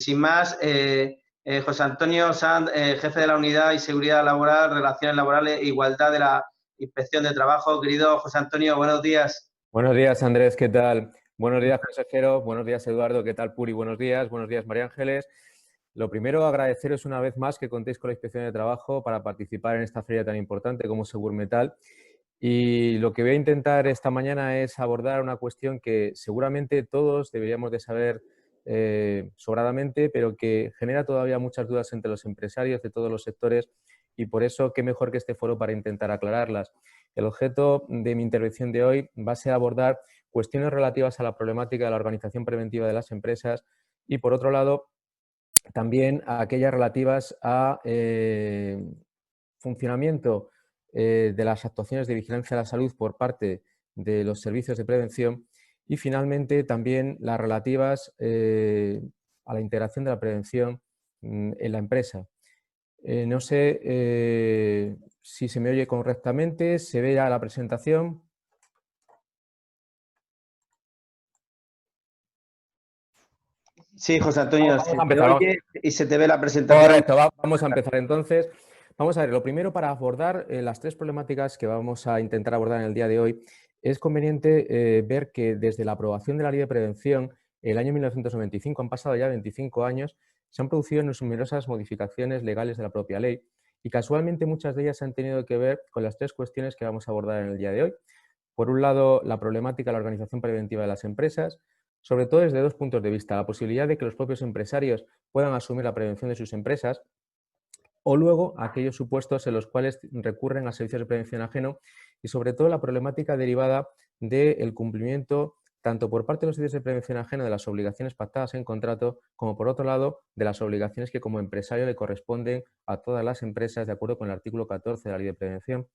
Sin más, José Antonio Sanz, jefe de la Unidad y Seguridad Laboral, Relaciones Laborales e Igualdad de la Inspección de Trabajo. Querido José Antonio, buenos días. Buenos días, Andrés, ¿qué tal? Buenos días, consejero. Buenos días, Eduardo. ¿Qué tal, Puri? Buenos días, María Ángeles. Lo primero, agradeceros una vez más que contéis con la Inspección de Trabajo para participar en esta feria tan importante como Segurmetal. Y lo que voy a intentar esta mañana es abordar una cuestión que seguramente todos deberíamos de saber sobradamente, pero que genera todavía muchas dudas entre los empresarios de todos los sectores, y por eso qué mejor que este foro para intentar aclararlas. El objeto de mi intervención de hoy va a ser abordar cuestiones relativas a la problemática de la organización preventiva de las empresas y, por otro lado, también a aquellas relativas a funcionamiento de las actuaciones de vigilancia de la salud por parte de los servicios de prevención, y finalmente también las relativas a la integración de la prevención en la empresa. No sé si se me oye correctamente, se ve ya la presentación. Sí, José Antonio, Vamos se a te empezar. oye y se te ve la presentación. Correcto, vamos a empezar entonces. Vamos a ver, lo primero, para abordar las tres problemáticas que vamos a intentar abordar en el día de hoy, es conveniente ver que desde la aprobación de la Ley de Prevención, el año 1995, han pasado ya 25 años, se han producido numerosas modificaciones legales de la propia ley, y casualmente muchas de ellas han tenido que ver con las tres cuestiones que vamos a abordar en el día de hoy. Por un lado, la problemática de la organización preventiva de las empresas, sobre todo desde dos puntos de vista: la posibilidad de que los propios empresarios puedan asumir la prevención de sus empresas, o luego aquellos supuestos en los cuales recurren a servicios de prevención ajeno, y sobre todo la problemática derivada del cumplimiento tanto por parte de los servicios de prevención ajeno de las obligaciones pactadas en contrato, como por otro lado de las obligaciones que como empresario le corresponden a todas las empresas de acuerdo con el artículo 14 de la Ley de Prevención.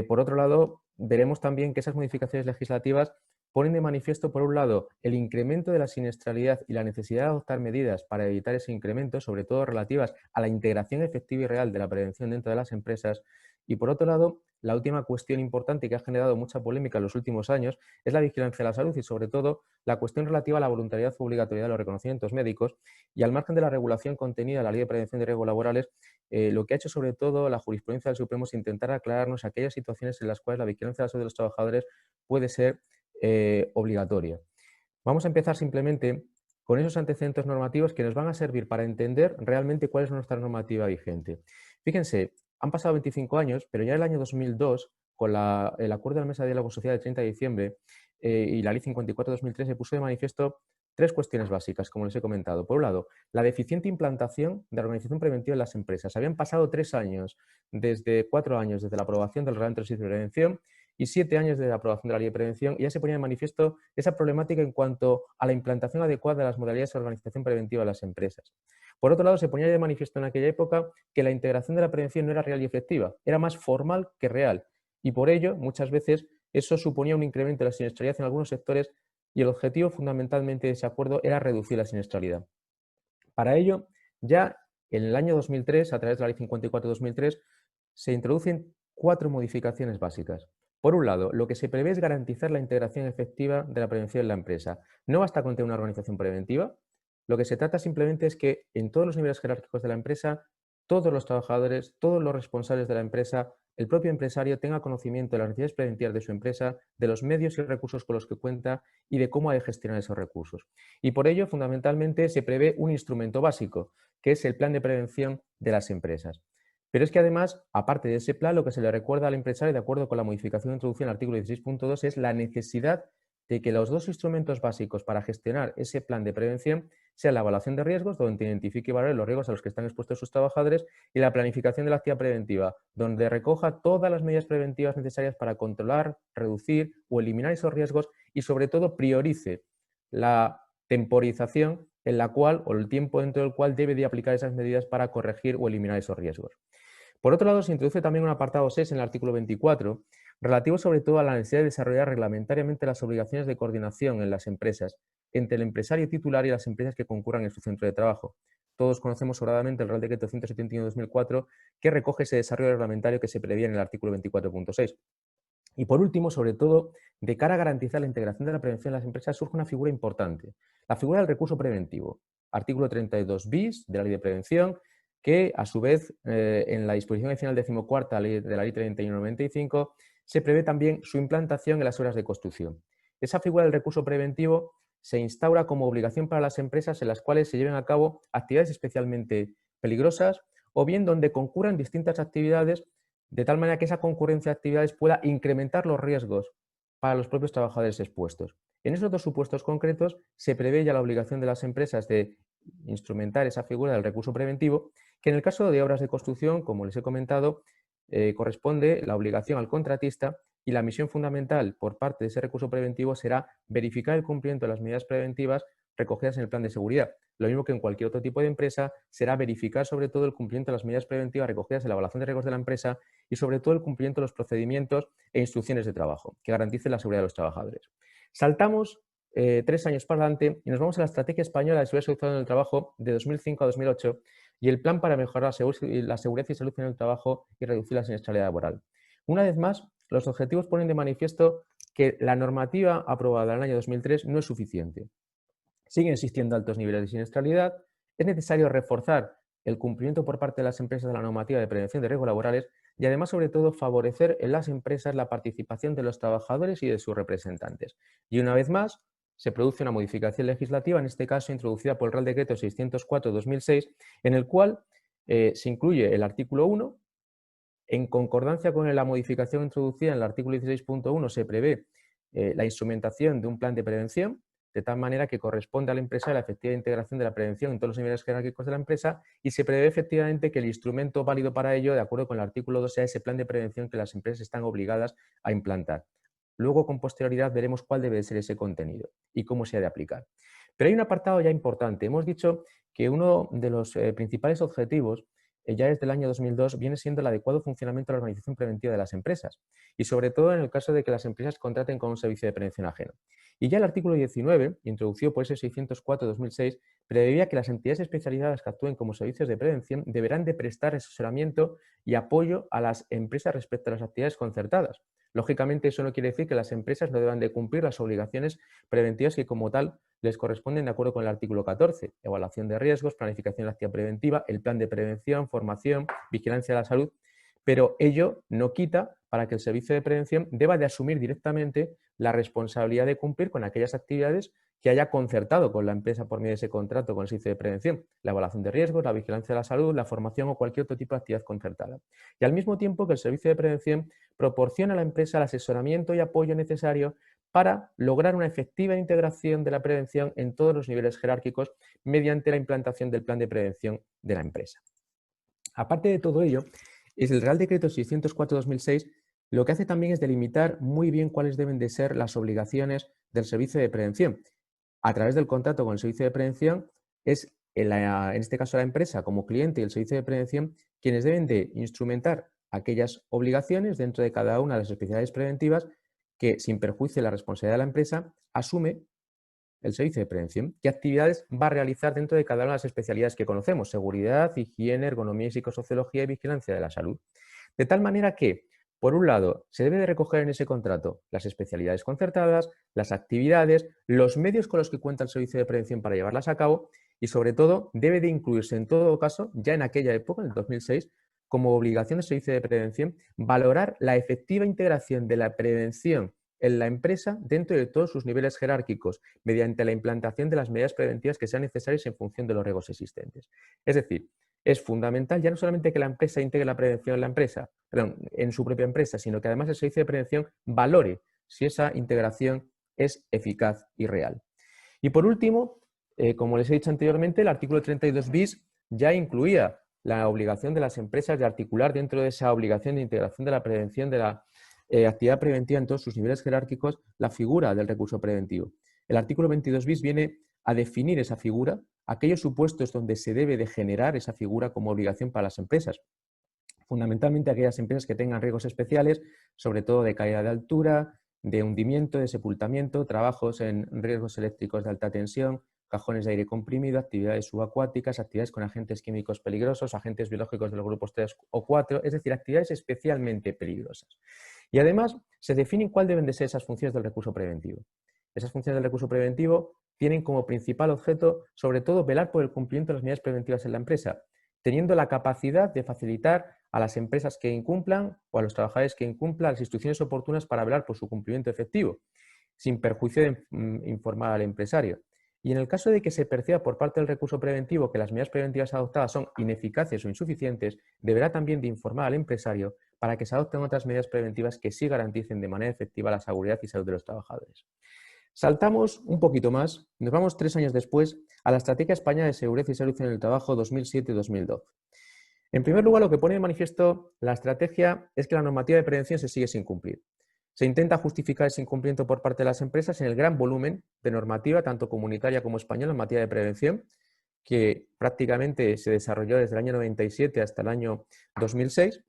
Por otro lado, veremos también que esas modificaciones legislativas ponen de manifiesto, por un lado, el incremento de la siniestralidad y la necesidad de adoptar medidas para evitar ese incremento, sobre todo relativas a la integración efectiva y real de la prevención dentro de las empresas. Y por otro lado, la última cuestión importante que ha generado mucha polémica en los últimos años es la vigilancia de la salud, y sobre todo la cuestión relativa a la voluntariedad o obligatoriedad de los reconocimientos médicos. Y al margen de la regulación contenida en la Ley de Prevención de Riesgos Laborales, lo que ha hecho sobre todo la jurisprudencia del Supremo es intentar aclararnos aquellas situaciones en las cuales la vigilancia de la salud de los trabajadores puede ser obligatoria. Vamos a empezar simplemente con esos antecedentes normativos que nos van a servir para entender realmente cuál es nuestra normativa vigente. Fíjense, han pasado 25 años, pero ya en el año 2002, con el Acuerdo de la Mesa de Diálogo Social del 30 de diciembre y la Ley 54/2003, se puso de manifiesto tres cuestiones básicas, como les he comentado. Por un lado, la deficiente implantación de la organización preventiva en las empresas. Habían pasado 3 años, desde 4 años desde la aprobación del Reglamento del Servicio de Prevención y 7 años desde la aprobación de la Ley de Prevención, y ya se ponía de manifiesto esa problemática en cuanto a la implantación adecuada de las modalidades de organización preventiva de las empresas. Por otro lado, se ponía de manifiesto en aquella época que la integración de la prevención no era real y efectiva, era más formal que real, y por ello, muchas veces, eso suponía un incremento de la siniestralidad en algunos sectores, y el objetivo fundamentalmente de ese acuerdo era reducir la siniestralidad. Para ello, ya en el año 2003, a través de la Ley 54/2003, se introducen 4 modificaciones básicas. Por un lado, lo que se prevé es garantizar la integración efectiva de la prevención en la empresa. No basta con tener una organización preventiva, lo que se trata simplemente es que en todos los niveles jerárquicos de la empresa, todos los trabajadores, todos los responsables de la empresa, el propio empresario tenga conocimiento de las necesidades preventivas de su empresa, de los medios y recursos con los que cuenta y de cómo ha de gestionar esos recursos. Y por ello, fundamentalmente, se prevé un instrumento básico, que es el plan de prevención de las empresas. Pero es que además, aparte de ese plan, lo que se le recuerda al empresario, de acuerdo con la modificación introducida en el artículo 16.2, es la necesidad de que los dos instrumentos básicos para gestionar ese plan de prevención sean la evaluación de riesgos, donde identifique y valore los riesgos a los que están expuestos sus trabajadores, y la planificación de la actividad preventiva, donde recoja todas las medidas preventivas necesarias para controlar, reducir o eliminar esos riesgos, y sobre todo priorice la temporización en la cual, o el tiempo dentro del cual debe de aplicar esas medidas para corregir o eliminar esos riesgos. Por otro lado, se introduce también un apartado 6 en el artículo 24, relativo sobre todo a la necesidad de desarrollar reglamentariamente las obligaciones de coordinación en las empresas, entre el empresario titular y las empresas que concurran en su centro de trabajo. Todos conocemos sobradamente el Real Decreto 171/2004, que recoge ese desarrollo reglamentario que se prevé en el artículo 24.6. Y por último, sobre todo, de cara a garantizar la integración de la prevención en las empresas, surge una figura importante, la figura del recurso preventivo. artículo 32 bis de la Ley de Prevención, que a su vez en la disposición adicional 14ª de la Ley 3195 se prevé también su implantación en las obras de construcción. Esa figura del recurso preventivo se instaura como obligación para las empresas en las cuales se lleven a cabo actividades especialmente peligrosas o bien donde concurran distintas actividades de tal manera que esa concurrencia de actividades pueda incrementar los riesgos para los propios trabajadores expuestos. En esos dos supuestos concretos se prevé ya la obligación de las empresas de instrumentar esa figura del recurso preventivo, que en el caso de obras de construcción, como les he comentado, corresponde la obligación al contratista y la misión fundamental por parte de ese recurso preventivo será verificar el cumplimiento de las medidas preventivas recogidas en el plan de seguridad. Lo mismo que en cualquier otro tipo de empresa, será verificar sobre todo el cumplimiento de las medidas preventivas recogidas en la evaluación de riesgos de la empresa y sobre todo el cumplimiento de los procedimientos e instrucciones de trabajo que garanticen la seguridad de los trabajadores. Saltamos 3 años para adelante y nos vamos a la Estrategia Española de Seguridad y Salud en el Trabajo de 2005 a 2008 y el Plan para mejorar la seguridad y salud en el trabajo y reducir la siniestralidad laboral. Una vez más, los objetivos ponen de manifiesto que la normativa aprobada en el año 2003 no es suficiente. Siguen existiendo altos niveles de siniestralidad, es necesario reforzar el cumplimiento por parte de las empresas de la normativa de prevención de riesgos laborales y además, sobre todo, favorecer en las empresas la participación de los trabajadores y de sus representantes. Y una vez más, se produce una modificación legislativa, en este caso introducida por el Real Decreto 604/2006, en el cual se incluye el artículo 1. En concordancia con la modificación introducida en el artículo 16.1 se prevé la instrumentación de un plan de prevención, de tal manera que corresponde a la empresa la efectiva integración de la prevención en todos los niveles jerárquicos de la empresa y se prevé efectivamente que el instrumento válido para ello, de acuerdo con el artículo 2, sea ese plan de prevención que las empresas están obligadas a implantar. Luego, con posterioridad, veremos cuál debe ser ese contenido y cómo se ha de aplicar. Pero hay un apartado ya importante. Hemos dicho que uno de los principales objetivos ya desde el año 2002 viene siendo el adecuado funcionamiento de la organización preventiva de las empresas y sobre todo en el caso de que las empresas contraten con un servicio de prevención ajeno. Y ya el artículo 19, introducido por ese 604/2006, preveía que las entidades especializadas que actúen como servicios de prevención deberán de prestar asesoramiento y apoyo a las empresas respecto a las actividades concertadas. Lógicamente, eso no quiere decir que las empresas no deban de cumplir las obligaciones preventivas que como tal les corresponden de acuerdo con el artículo 14, evaluación de riesgos, planificación de la actividad preventiva, el plan de prevención, formación, vigilancia de la salud, pero ello no quita para que el servicio de prevención deba de asumir directamente la responsabilidad de cumplir con aquellas actividades que haya concertado con la empresa por medio de ese contrato con el servicio de prevención, la evaluación de riesgos, la vigilancia de la salud, la formación o cualquier otro tipo de actividad concertada. Y al mismo tiempo que el servicio de prevención proporciona a la empresa el asesoramiento y apoyo necesario para lograr una efectiva integración de la prevención en todos los niveles jerárquicos mediante la implantación del plan de prevención de la empresa. Aparte de todo ello, el Real Decreto 604/2006 lo que hace también es delimitar muy bien cuáles deben de ser las obligaciones del servicio de prevención. A través del contrato con el servicio de prevención es, en este caso la empresa como cliente y el servicio de prevención, quienes deben de instrumentar aquellas obligaciones dentro de cada una de las especialidades preventivas que, sin perjuicio de la responsabilidad de la empresa, asume el servicio de prevención. ¿Qué actividades va a realizar dentro de cada una de las especialidades que conocemos? Seguridad, higiene, ergonomía y psicosociología y vigilancia de la salud. De tal manera que, por un lado, se debe de recoger en ese contrato las especialidades concertadas, las actividades, los medios con los que cuenta el servicio de prevención para llevarlas a cabo y, sobre todo, debe de incluirse en todo caso, ya en aquella época, en el 2006, como obligación del servicio de prevención, valorar la efectiva integración de la prevención en la empresa dentro de todos sus niveles jerárquicos, mediante la implantación de las medidas preventivas que sean necesarias en función de los riesgos existentes. Es decir, es fundamental ya no solamente que la empresa integre la prevención en su propia empresa, sino que además el servicio de prevención valore si esa integración es eficaz y real. Y por último, como les he dicho anteriormente, el artículo 32 bis ya incluía la obligación de las empresas de articular dentro de esa obligación de integración de la prevención de la actividad preventiva en todos sus niveles jerárquicos la figura del recurso preventivo. El artículo 22 bis viene a definir esa figura, aquellos supuestos donde se debe de generar esa figura como obligación para las empresas. Fundamentalmente aquellas empresas que tengan riesgos especiales, sobre todo de caída de altura, de hundimiento, de sepultamiento, trabajos en riesgos eléctricos de alta tensión, cajones de aire comprimido, actividades subacuáticas, actividades con agentes químicos peligrosos, agentes biológicos de los grupos 3 o 4, es decir, actividades especialmente peligrosas. Y además se definen cuáles deben de ser esas funciones del recurso preventivo. Esas funciones del recurso preventivo tienen como principal objeto, sobre todo, velar por el cumplimiento de las medidas preventivas en la empresa, teniendo la capacidad de facilitar a las empresas que incumplan o a los trabajadores que incumplan las instrucciones oportunas para velar por su cumplimiento efectivo, sin perjuicio de informar al empresario. Y en el caso de que se perciba por parte del recurso preventivo que las medidas preventivas adoptadas son ineficaces o insuficientes, deberá también de informar al empresario para que se adopten otras medidas preventivas que sí garanticen de manera efectiva la seguridad y salud de los trabajadores. Saltamos un poquito más, nos vamos 3 años después a la Estrategia Española de Seguridad y Salud en el Trabajo 2007-2012. En primer lugar, lo que pone de manifiesto la estrategia es que la normativa de prevención se sigue sin cumplir. Se intenta justificar ese incumplimiento por parte de las empresas en el gran volumen de normativa, tanto comunitaria como española, en materia de prevención, que prácticamente se desarrolló desde el año 97 hasta el año 2006.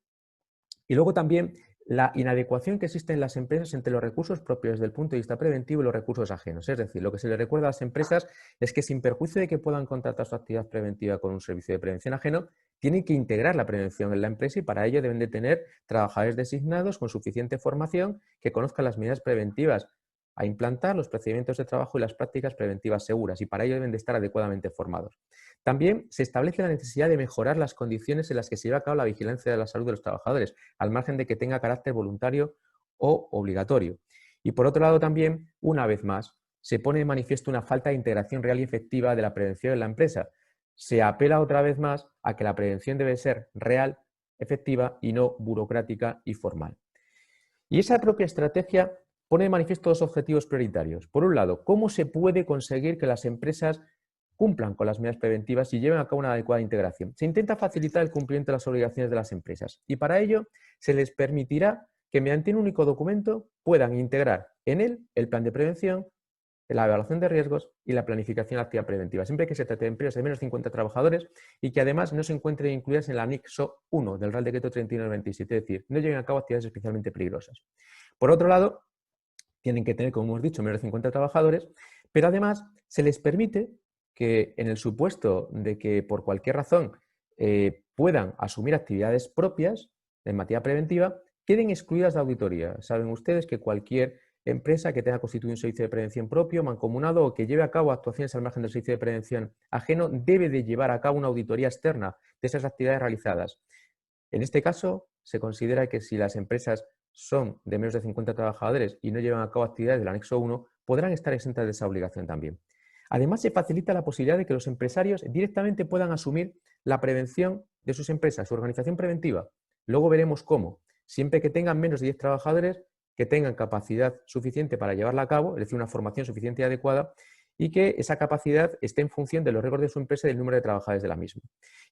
Y luego también la inadecuación que existe en las empresas entre los recursos propios desde el punto de vista preventivo y los recursos ajenos. Es decir, lo que se le recuerda a las empresas es que, sin perjuicio de que puedan contratar su actividad preventiva con un servicio de prevención ajeno, tienen que integrar la prevención en la empresa y para ello deben de tener trabajadores designados con suficiente formación que conozcan las medidas preventivas a implantar, los procedimientos de trabajo y las prácticas preventivas seguras, y para ello deben de estar adecuadamente formados. También se establece la necesidad de mejorar las condiciones en las que se lleva a cabo la vigilancia de la salud de los trabajadores, al margen de que tenga carácter voluntario o obligatorio. Y por otro lado también, una vez más, se pone de manifiesto una falta de integración real y efectiva de la prevención en la empresa. Se apela otra vez más a que la prevención debe ser real, efectiva y no burocrática y formal. Y esa propia estrategia pone de manifiesto 2 objetivos prioritarios. Por un lado, cómo se puede conseguir que las empresas cumplan con las medidas preventivas y lleven a cabo una adecuada integración. Se intenta facilitar el cumplimiento de las obligaciones de las empresas y para ello se les permitirá que mediante un único documento puedan integrar en él el plan de prevención, la evaluación de riesgos y la planificación activa preventiva, siempre que se trate de empresas de menos de 50 trabajadores y que además no se encuentren incluidas en el anexo 1 del Real Decreto 39/97, es decir, no lleven a cabo actividades especialmente peligrosas. Por otro lado, tienen que tener, como hemos dicho, menos de 50 trabajadores, pero además se les permite que en el supuesto de que por cualquier razón puedan asumir actividades propias en materia preventiva, queden excluidas de auditoría. Saben ustedes que cualquier empresa que tenga constituido un servicio de prevención propio, mancomunado o que lleve a cabo actuaciones al margen del servicio de prevención ajeno, debe de llevar a cabo una auditoría externa de esas actividades realizadas. En este caso, se considera que si las empresas son de menos de 50 trabajadores y no llevan a cabo actividades del anexo 1, podrán estar exentas de esa obligación también. Además, se facilita la posibilidad de que los empresarios directamente puedan asumir la prevención de sus empresas, su organización preventiva. Luego veremos cómo, siempre que tengan menos de 10 trabajadores, que tengan capacidad suficiente para llevarla a cabo, es decir, una formación suficiente y adecuada, y que esa capacidad esté en función de los riesgos de su empresa y del número de trabajadores de la misma.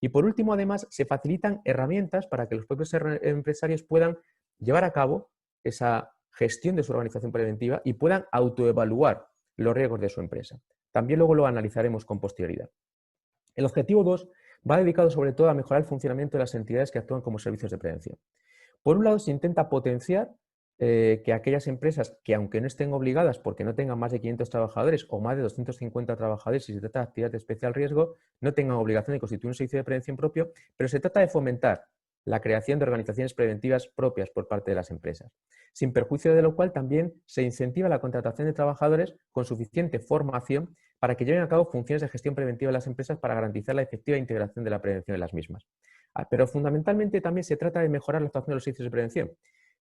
Y por último, además, se facilitan herramientas para que los propios empresarios puedan llevar a cabo esa gestión de su organización preventiva y puedan autoevaluar los riesgos de su empresa. También luego lo analizaremos con posterioridad. El objetivo 2 va dedicado sobre todo a mejorar el funcionamiento de las entidades que actúan como servicios de prevención. Por un lado, se intenta potenciar que aquellas empresas que, aunque no estén obligadas porque no tengan más de 500 trabajadores o más de 250 trabajadores si se trata de actividad de especial riesgo, no tengan obligación de constituir un servicio de prevención propio, pero se trata de fomentar la creación de organizaciones preventivas propias por parte de las empresas, sin perjuicio de lo cual también se incentiva la contratación de trabajadores con suficiente formación para que lleven a cabo funciones de gestión preventiva de las empresas para garantizar la efectiva integración de la prevención en las mismas. Pero fundamentalmente también se trata de mejorar la actuación de los servicios de prevención.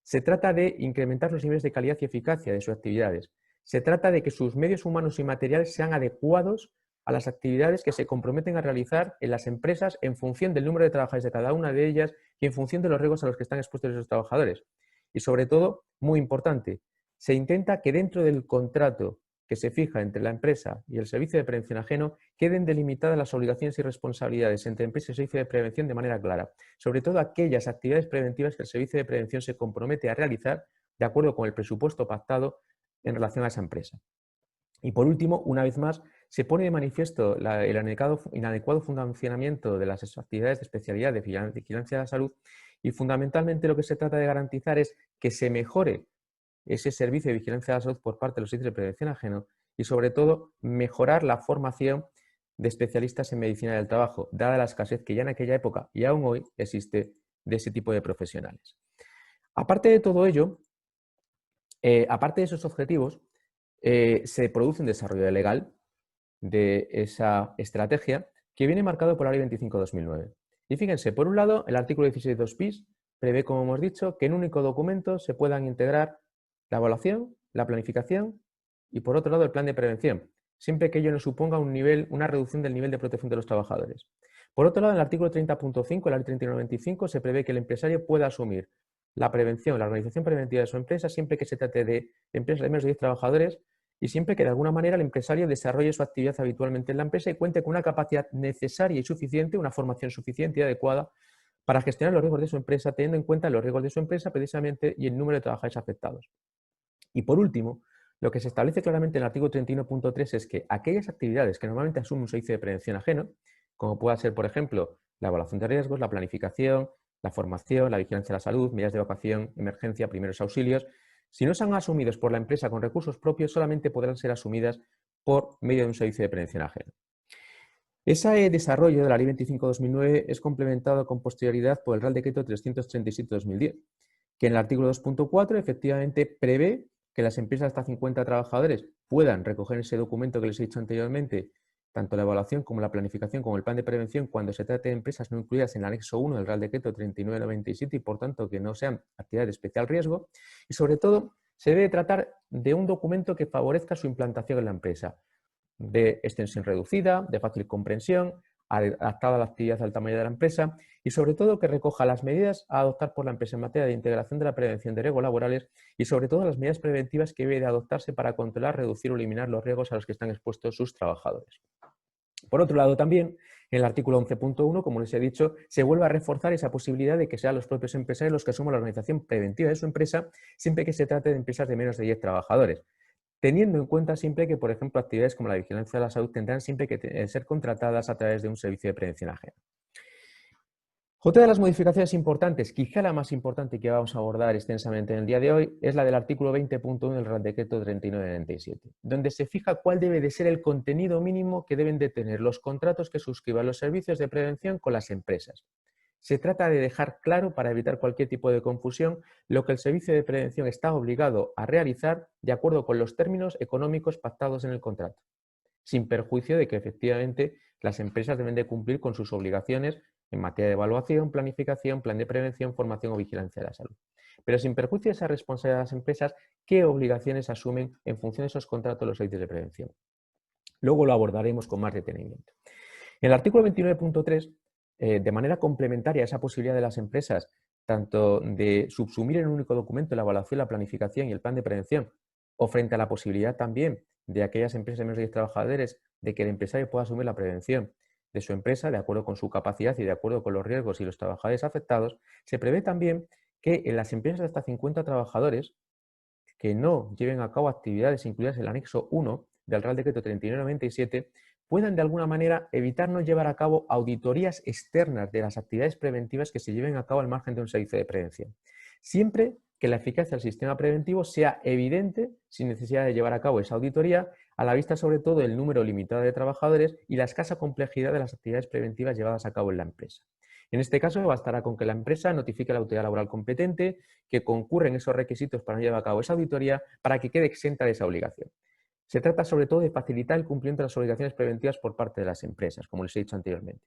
Se trata de incrementar los niveles de calidad y eficacia de sus actividades. Se trata de que sus medios humanos y materiales sean adecuados a las actividades que se comprometen a realizar en las empresas en función del número de trabajadores de cada una de ellas y en función de los riesgos a los que están expuestos esos trabajadores. Y sobre todo, muy importante, se intenta que dentro del contrato que se fija entre la empresa y el servicio de prevención ajeno queden delimitadas las obligaciones y responsabilidades entre empresa y servicio de prevención de manera clara, sobre todo aquellas actividades preventivas que el servicio de prevención se compromete a realizar de acuerdo con el presupuesto pactado en relación a esa empresa. Y por último, una vez más, se pone de manifiesto el inadecuado funcionamiento de las actividades de especialidad de vigilancia de la salud y fundamentalmente lo que se trata de garantizar es que se mejore ese servicio de vigilancia de la salud por parte de los servicios de prevención ajeno y sobre todo mejorar la formación de especialistas en medicina del trabajo, dada la escasez que ya en aquella época y aún hoy existe de ese tipo de profesionales. Aparte de todo ello, aparte de esos objetivos, se produce un desarrollo legal de esa estrategia, que viene marcado por la Ley 25/2009. Y fíjense, por un lado, el artículo 16.2 bis prevé, como hemos dicho, que en un único documento se puedan integrar la evaluación, la planificación y, por otro lado, el plan de prevención, siempre que ello no suponga una reducción del nivel de protección de los trabajadores. Por otro lado, en el artículo 30.5, la Ley 31/95, se prevé que el empresario pueda asumir la prevención, la organización preventiva de su empresa, siempre que se trate de empresas de menos de 10 trabajadores y siempre que de alguna manera el empresario desarrolle su actividad habitualmente en la empresa y cuente con una capacidad necesaria y suficiente, una formación suficiente y adecuada para gestionar los riesgos de su empresa, teniendo en cuenta los riesgos de su empresa precisamente y el número de trabajadores afectados. Y por último, lo que se establece claramente en el artículo 31.3 es que aquellas actividades que normalmente asume un servicio de prevención ajeno, como pueda ser, por ejemplo, la evaluación de riesgos, la planificación, la formación, la vigilancia de la salud, medidas de evacuación, emergencia, primeros auxilios, si no son asumidos por la empresa con recursos propios, solamente podrán ser asumidas por medio de un servicio de prevención ajeno. Ese desarrollo de la Ley 25/2009 es complementado con posterioridad por el Real Decreto 337/2010, que en el artículo 2.4 efectivamente prevé que las empresas hasta 50 trabajadores puedan recoger ese documento que les he dicho anteriormente, tanto la evaluación como la planificación como el plan de prevención, cuando se trate de empresas no incluidas en el anexo 1 del Real Decreto 39/97 y por tanto que no sean actividades de especial riesgo. Y sobre todo se debe tratar de un documento que favorezca su implantación en la empresa, de extensión reducida, de fácil comprensión, adaptada a la actividad al tamaño de la empresa y sobre todo que recoja las medidas a adoptar por la empresa en materia de integración de la prevención de riesgos laborales y sobre todo las medidas preventivas que debe de adoptarse para controlar, reducir o eliminar los riesgos a los que están expuestos sus trabajadores. Por otro lado, también, en el artículo 11.1, como les he dicho, se vuelve a reforzar esa posibilidad de que sean los propios empresarios los que asuman la organización preventiva de su empresa, siempre que se trate de empresas de menos de 10 trabajadores, teniendo en cuenta siempre que, por ejemplo, actividades como la vigilancia de la salud tendrán siempre que ser contratadas a través de un servicio de prevención ajeno. Otra de las modificaciones importantes, quizá la más importante que vamos a abordar extensamente en el día de hoy, es la del artículo 20.1 del Real Decreto 39/97, donde se fija cuál debe de ser el contenido mínimo que deben de tener los contratos que suscriban los servicios de prevención con las empresas. Se trata de dejar claro, para evitar cualquier tipo de confusión, lo que el servicio de prevención está obligado a realizar de acuerdo con los términos económicos pactados en el contrato, sin perjuicio de que efectivamente las empresas deben de cumplir con sus obligaciones en materia de evaluación, planificación, plan de prevención, formación o vigilancia de la salud. Pero sin perjuicio de esa responsabilidad de las empresas, ¿qué obligaciones asumen en función de esos contratos los servicios de prevención? Luego lo abordaremos con más detenimiento. En el artículo 29.3, de manera complementaria a esa posibilidad de las empresas, tanto de subsumir en un único documento la evaluación, la planificación y el plan de prevención, o frente a la posibilidad también de aquellas empresas de menos de 10 trabajadores de que el empresario pueda asumir la prevención de su empresa de acuerdo con su capacidad y de acuerdo con los riesgos y los trabajadores afectados, se prevé también que en las empresas de hasta 50 trabajadores que no lleven a cabo actividades incluidas en el anexo 1 del Real Decreto 39/97 puedan de alguna manera evitar no llevar a cabo auditorías externas de las actividades preventivas que se lleven a cabo al margen de un servicio de prevención, siempre que la eficacia del sistema preventivo sea evidente sin necesidad de llevar a cabo esa auditoría, a la vista sobre todo del número limitado de trabajadores y la escasa complejidad de las actividades preventivas llevadas a cabo en la empresa. En este caso, bastará con que la empresa notifique a la autoridad laboral competente que concurren esos requisitos para llevar a cabo esa auditoría para que quede exenta de esa obligación. Se trata sobre todo de facilitar el cumplimiento de las obligaciones preventivas por parte de las empresas, como les he dicho anteriormente.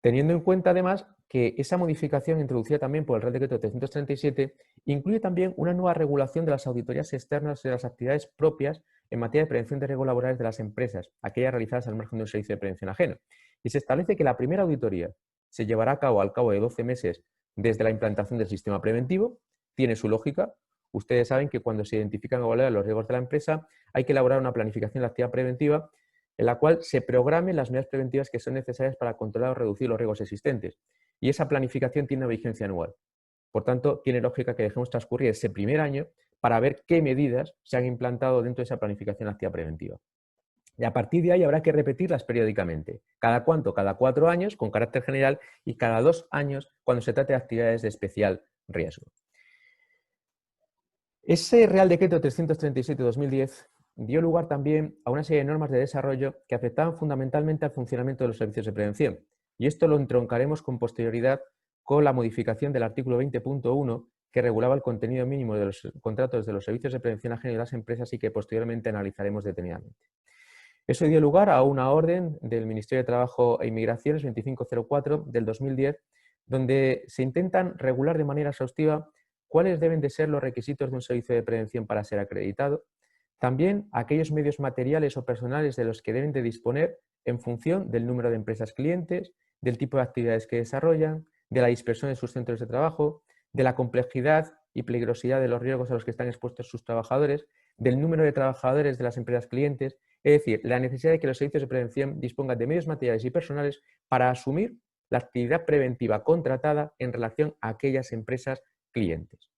Teniendo en cuenta además que esa modificación introducida también por el Real Decreto 337 incluye también una nueva regulación de las auditorías externas de las actividades propias en materia de prevención de riesgos laborales de las empresas, aquellas realizadas al margen de un servicio de prevención ajeno. Y se establece que la primera auditoría se llevará a cabo al cabo de 12 meses desde la implantación del sistema preventivo. Tiene su lógica. Ustedes saben que cuando se identifican o evaluan los riesgos de la empresa hay que elaborar una planificación de la actividad preventiva en la cual se programen las medidas preventivas que son necesarias para controlar o reducir los riesgos existentes. Y esa planificación tiene una vigencia anual. Por tanto, tiene lógica que dejemos transcurrir ese primer año para ver qué medidas se han implantado dentro de esa planificación de actividad preventiva. Y a partir de ahí habrá que repetirlas periódicamente. ¿Cada cuánto? Cada 4 años con carácter general y cada 2 años cuando se trate de actividades de especial riesgo. Ese Real Decreto 337/2010 dio lugar también a una serie de normas de desarrollo que afectaban fundamentalmente al funcionamiento de los servicios de prevención. Y esto lo entroncaremos con posterioridad con la modificación del artículo 20.1 que regulaba el contenido mínimo de los contratos de los servicios de prevención ajena de las empresas y que posteriormente analizaremos detenidamente. Eso dio lugar a una orden del Ministerio de Trabajo e Inmigraciones 2504 del 2010, donde se intentan regular de manera exhaustiva cuáles deben de ser los requisitos de un servicio de prevención para ser acreditado, también aquellos medios materiales o personales de los que deben de disponer en función del número de empresas clientes, del tipo de actividades que desarrollan, de la dispersión de sus centros de trabajo, de la complejidad y peligrosidad de los riesgos a los que están expuestos sus trabajadores, del número de trabajadores de las empresas clientes, es decir, la necesidad de que los servicios de prevención dispongan de medios materiales y personales para asumir la actividad preventiva contratada en relación a aquellas empresas clientes.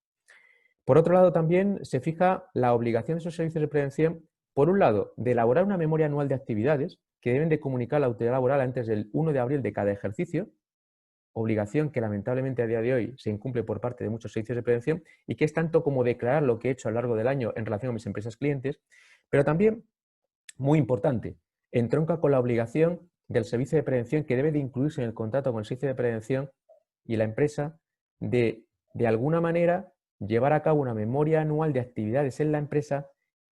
Por otro lado, también se fija la obligación de esos servicios de prevención, por un lado, de elaborar una memoria anual de actividades que deben de comunicar a la autoridad laboral antes del 1 de abril de cada ejercicio, obligación que lamentablemente a día de hoy se incumple por parte de muchos servicios de prevención y que es tanto como declarar lo que he hecho a lo largo del año en relación a mis empresas clientes, pero también, muy importante, entronca con la obligación del servicio de prevención que debe de incluirse en el contrato con el servicio de prevención y la empresa de alguna manera llevar a cabo una memoria anual de actividades en la empresa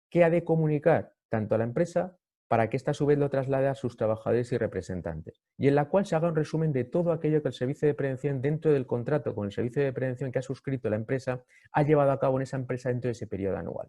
que ha de comunicar tanto a la empresa para que ésta a su vez lo traslade a sus trabajadores y representantes, y en la cual se haga un resumen de todo aquello que el servicio de prevención dentro del contrato con el servicio de prevención que ha suscrito la empresa ha llevado a cabo en esa empresa dentro de ese periodo anual.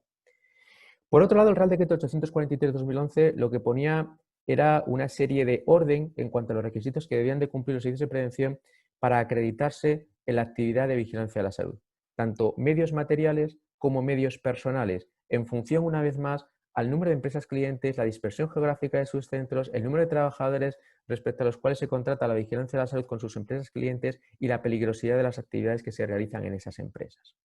Por otro lado, el Real Decreto 843/2011 lo que ponía era una serie de orden en cuanto a los requisitos que debían de cumplir los servicios de prevención para acreditarse en la actividad de vigilancia de la salud, tanto medios materiales como medios personales, en función, una vez más, al número de empresas clientes, la dispersión geográfica de sus centros, el número de trabajadores respecto a los cuales se contrata la vigilancia de la salud con sus empresas clientes y la peligrosidad de las actividades que se realizan en esas empresas.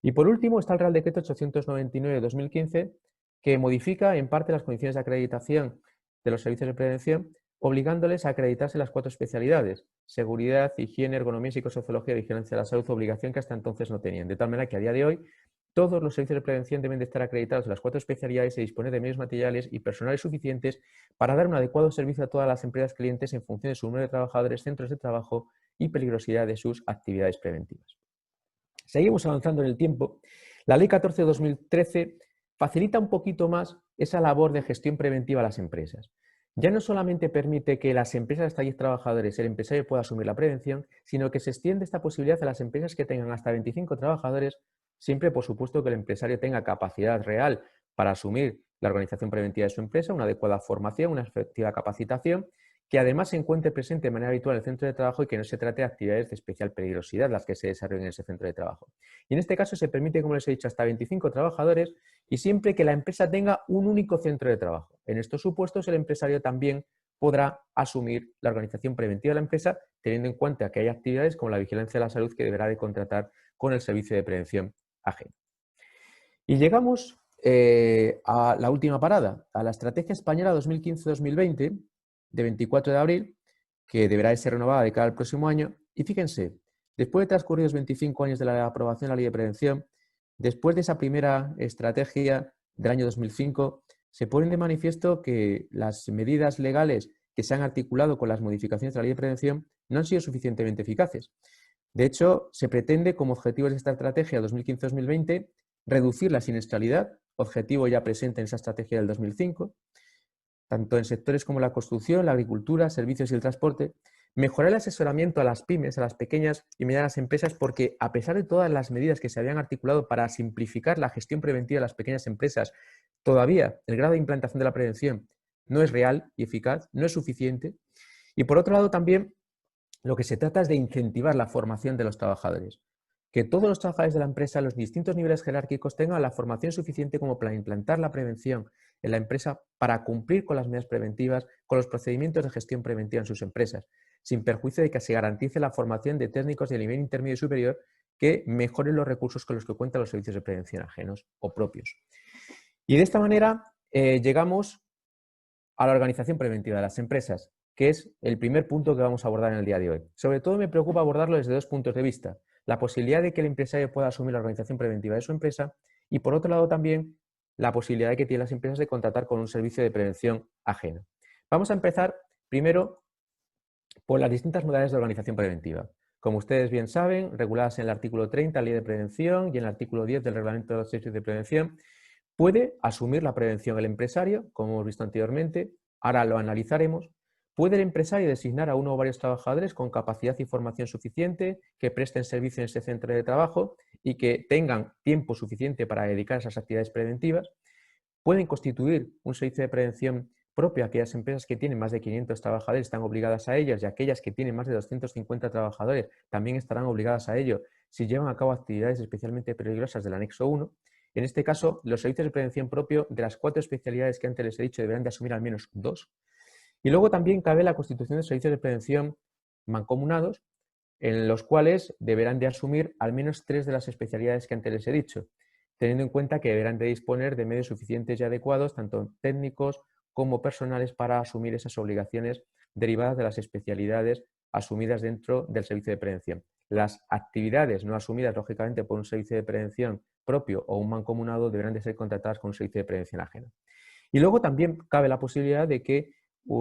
Y por último está el Real Decreto 899/2015, que modifica en parte las condiciones de acreditación de los servicios de prevención, obligándoles a acreditarse las 4 especialidades: seguridad, higiene, ergonomía, psicosociología y vigilancia de la salud, obligación que hasta entonces no tenían. De tal manera que a día de hoy todos los servicios de prevención deben de estar acreditados en las 4 especialidades y disponer de medios materiales y personales suficientes para dar un adecuado servicio a todas las empresas clientes en función de su número de trabajadores, centros de trabajo y peligrosidad de sus actividades preventivas. Seguimos avanzando en el tiempo. La Ley 14/2013 facilita un poquito más esa labor de gestión preventiva a las empresas. Ya no solamente permite que las empresas de hasta 10 trabajadores, el empresario pueda asumir la prevención, sino que se extiende esta posibilidad a las empresas que tengan hasta 25 trabajadores, siempre por supuesto que el empresario tenga capacidad real para asumir la organización preventiva de su empresa, una adecuada formación, una efectiva capacitación, que además se encuentre presente de manera habitual en el centro de trabajo y que no se trate de actividades de especial peligrosidad las que se desarrollen en ese centro de trabajo. Y en este caso se permite, como les he dicho, hasta 25 trabajadores y siempre que la empresa tenga un único centro de trabajo. En estos supuestos el empresario también podrá asumir la organización preventiva de la empresa, teniendo en cuenta que hay actividades como la vigilancia de la salud que deberá de contratar con el servicio de prevención ajeno. Y llegamos a la última parada, a la Estrategia Española 2015-2020, de 24 de abril, que deberá de ser renovada de cara al próximo año. Y fíjense, después de transcurridos 25 años de la aprobación de la Ley de Prevención, después de esa primera estrategia del año 2005, se ponen de manifiesto que las medidas legales que se han articulado con las modificaciones de la Ley de Prevención no han sido suficientemente eficaces. De hecho, se pretende, como objetivos de esta estrategia 2015-2020, reducir la siniestralidad, objetivo ya presente en esa estrategia del 2005, tanto en sectores como la construcción, la agricultura, servicios y el transporte, mejorar el asesoramiento a las pymes, a las pequeñas y medianas empresas, porque a pesar de todas las medidas que se habían articulado para simplificar la gestión preventiva de las pequeñas empresas, todavía el grado de implantación de la prevención no es real y eficaz, no es suficiente. Y por otro lado también lo que se trata es de incentivar la formación de los trabajadores. Que todos los trabajadores de la empresa, a los distintos niveles jerárquicos, tengan la formación suficiente como para implantar la prevención en la empresa para cumplir con las medidas preventivas, con los procedimientos de gestión preventiva en sus empresas, sin perjuicio de que se garantice la formación de técnicos de nivel intermedio y superior que mejoren los recursos con los que cuentan los servicios de prevención ajenos o propios. Y de esta manera llegamos a la organización preventiva de las empresas, que es el primer punto que vamos a abordar en el día de hoy. Sobre todo me preocupa abordarlo desde 2 puntos de vista: la posibilidad de que el empresario pueda asumir la organización preventiva de su empresa y, por otro lado, también la posibilidad que tienen las empresas de contratar con un servicio de prevención ajeno. Vamos a empezar primero por las distintas modalidades de organización preventiva. Como ustedes bien saben, reguladas en el artículo 30 de la Ley de Prevención y en el artículo 10 del Reglamento de los Servicios de Prevención, Puede asumir la prevención el empresario, como hemos visto anteriormente, ahora lo analizaremos. Puede el empresario designar a uno o varios trabajadores con capacidad y formación suficiente que presten servicio en ese centro de trabajo y que tengan tiempo suficiente para dedicar a esas actividades preventivas. Pueden constituir un servicio de prevención propio. Aquellas empresas que tienen más de 500 trabajadores están obligadas a ellas, y aquellas que tienen más de 250 trabajadores también estarán obligadas a ello si llevan a cabo actividades especialmente peligrosas del anexo 1. En este caso, los servicios de prevención propio, de las 4 especialidades que antes les he dicho, deberán de asumir al menos 2. Y luego también cabe la constitución de servicios de prevención mancomunados, en los cuales deberán de asumir al menos 3 de las especialidades que antes les he dicho, teniendo en cuenta que deberán de disponer de medios suficientes y adecuados, tanto técnicos como personales, para asumir esas obligaciones derivadas de las especialidades asumidas dentro del servicio de prevención. Las actividades no asumidas, lógicamente, por un servicio de prevención propio o un mancomunado deberán de ser contratadas con un servicio de prevención ajeno. Y luego también cabe la posibilidad de que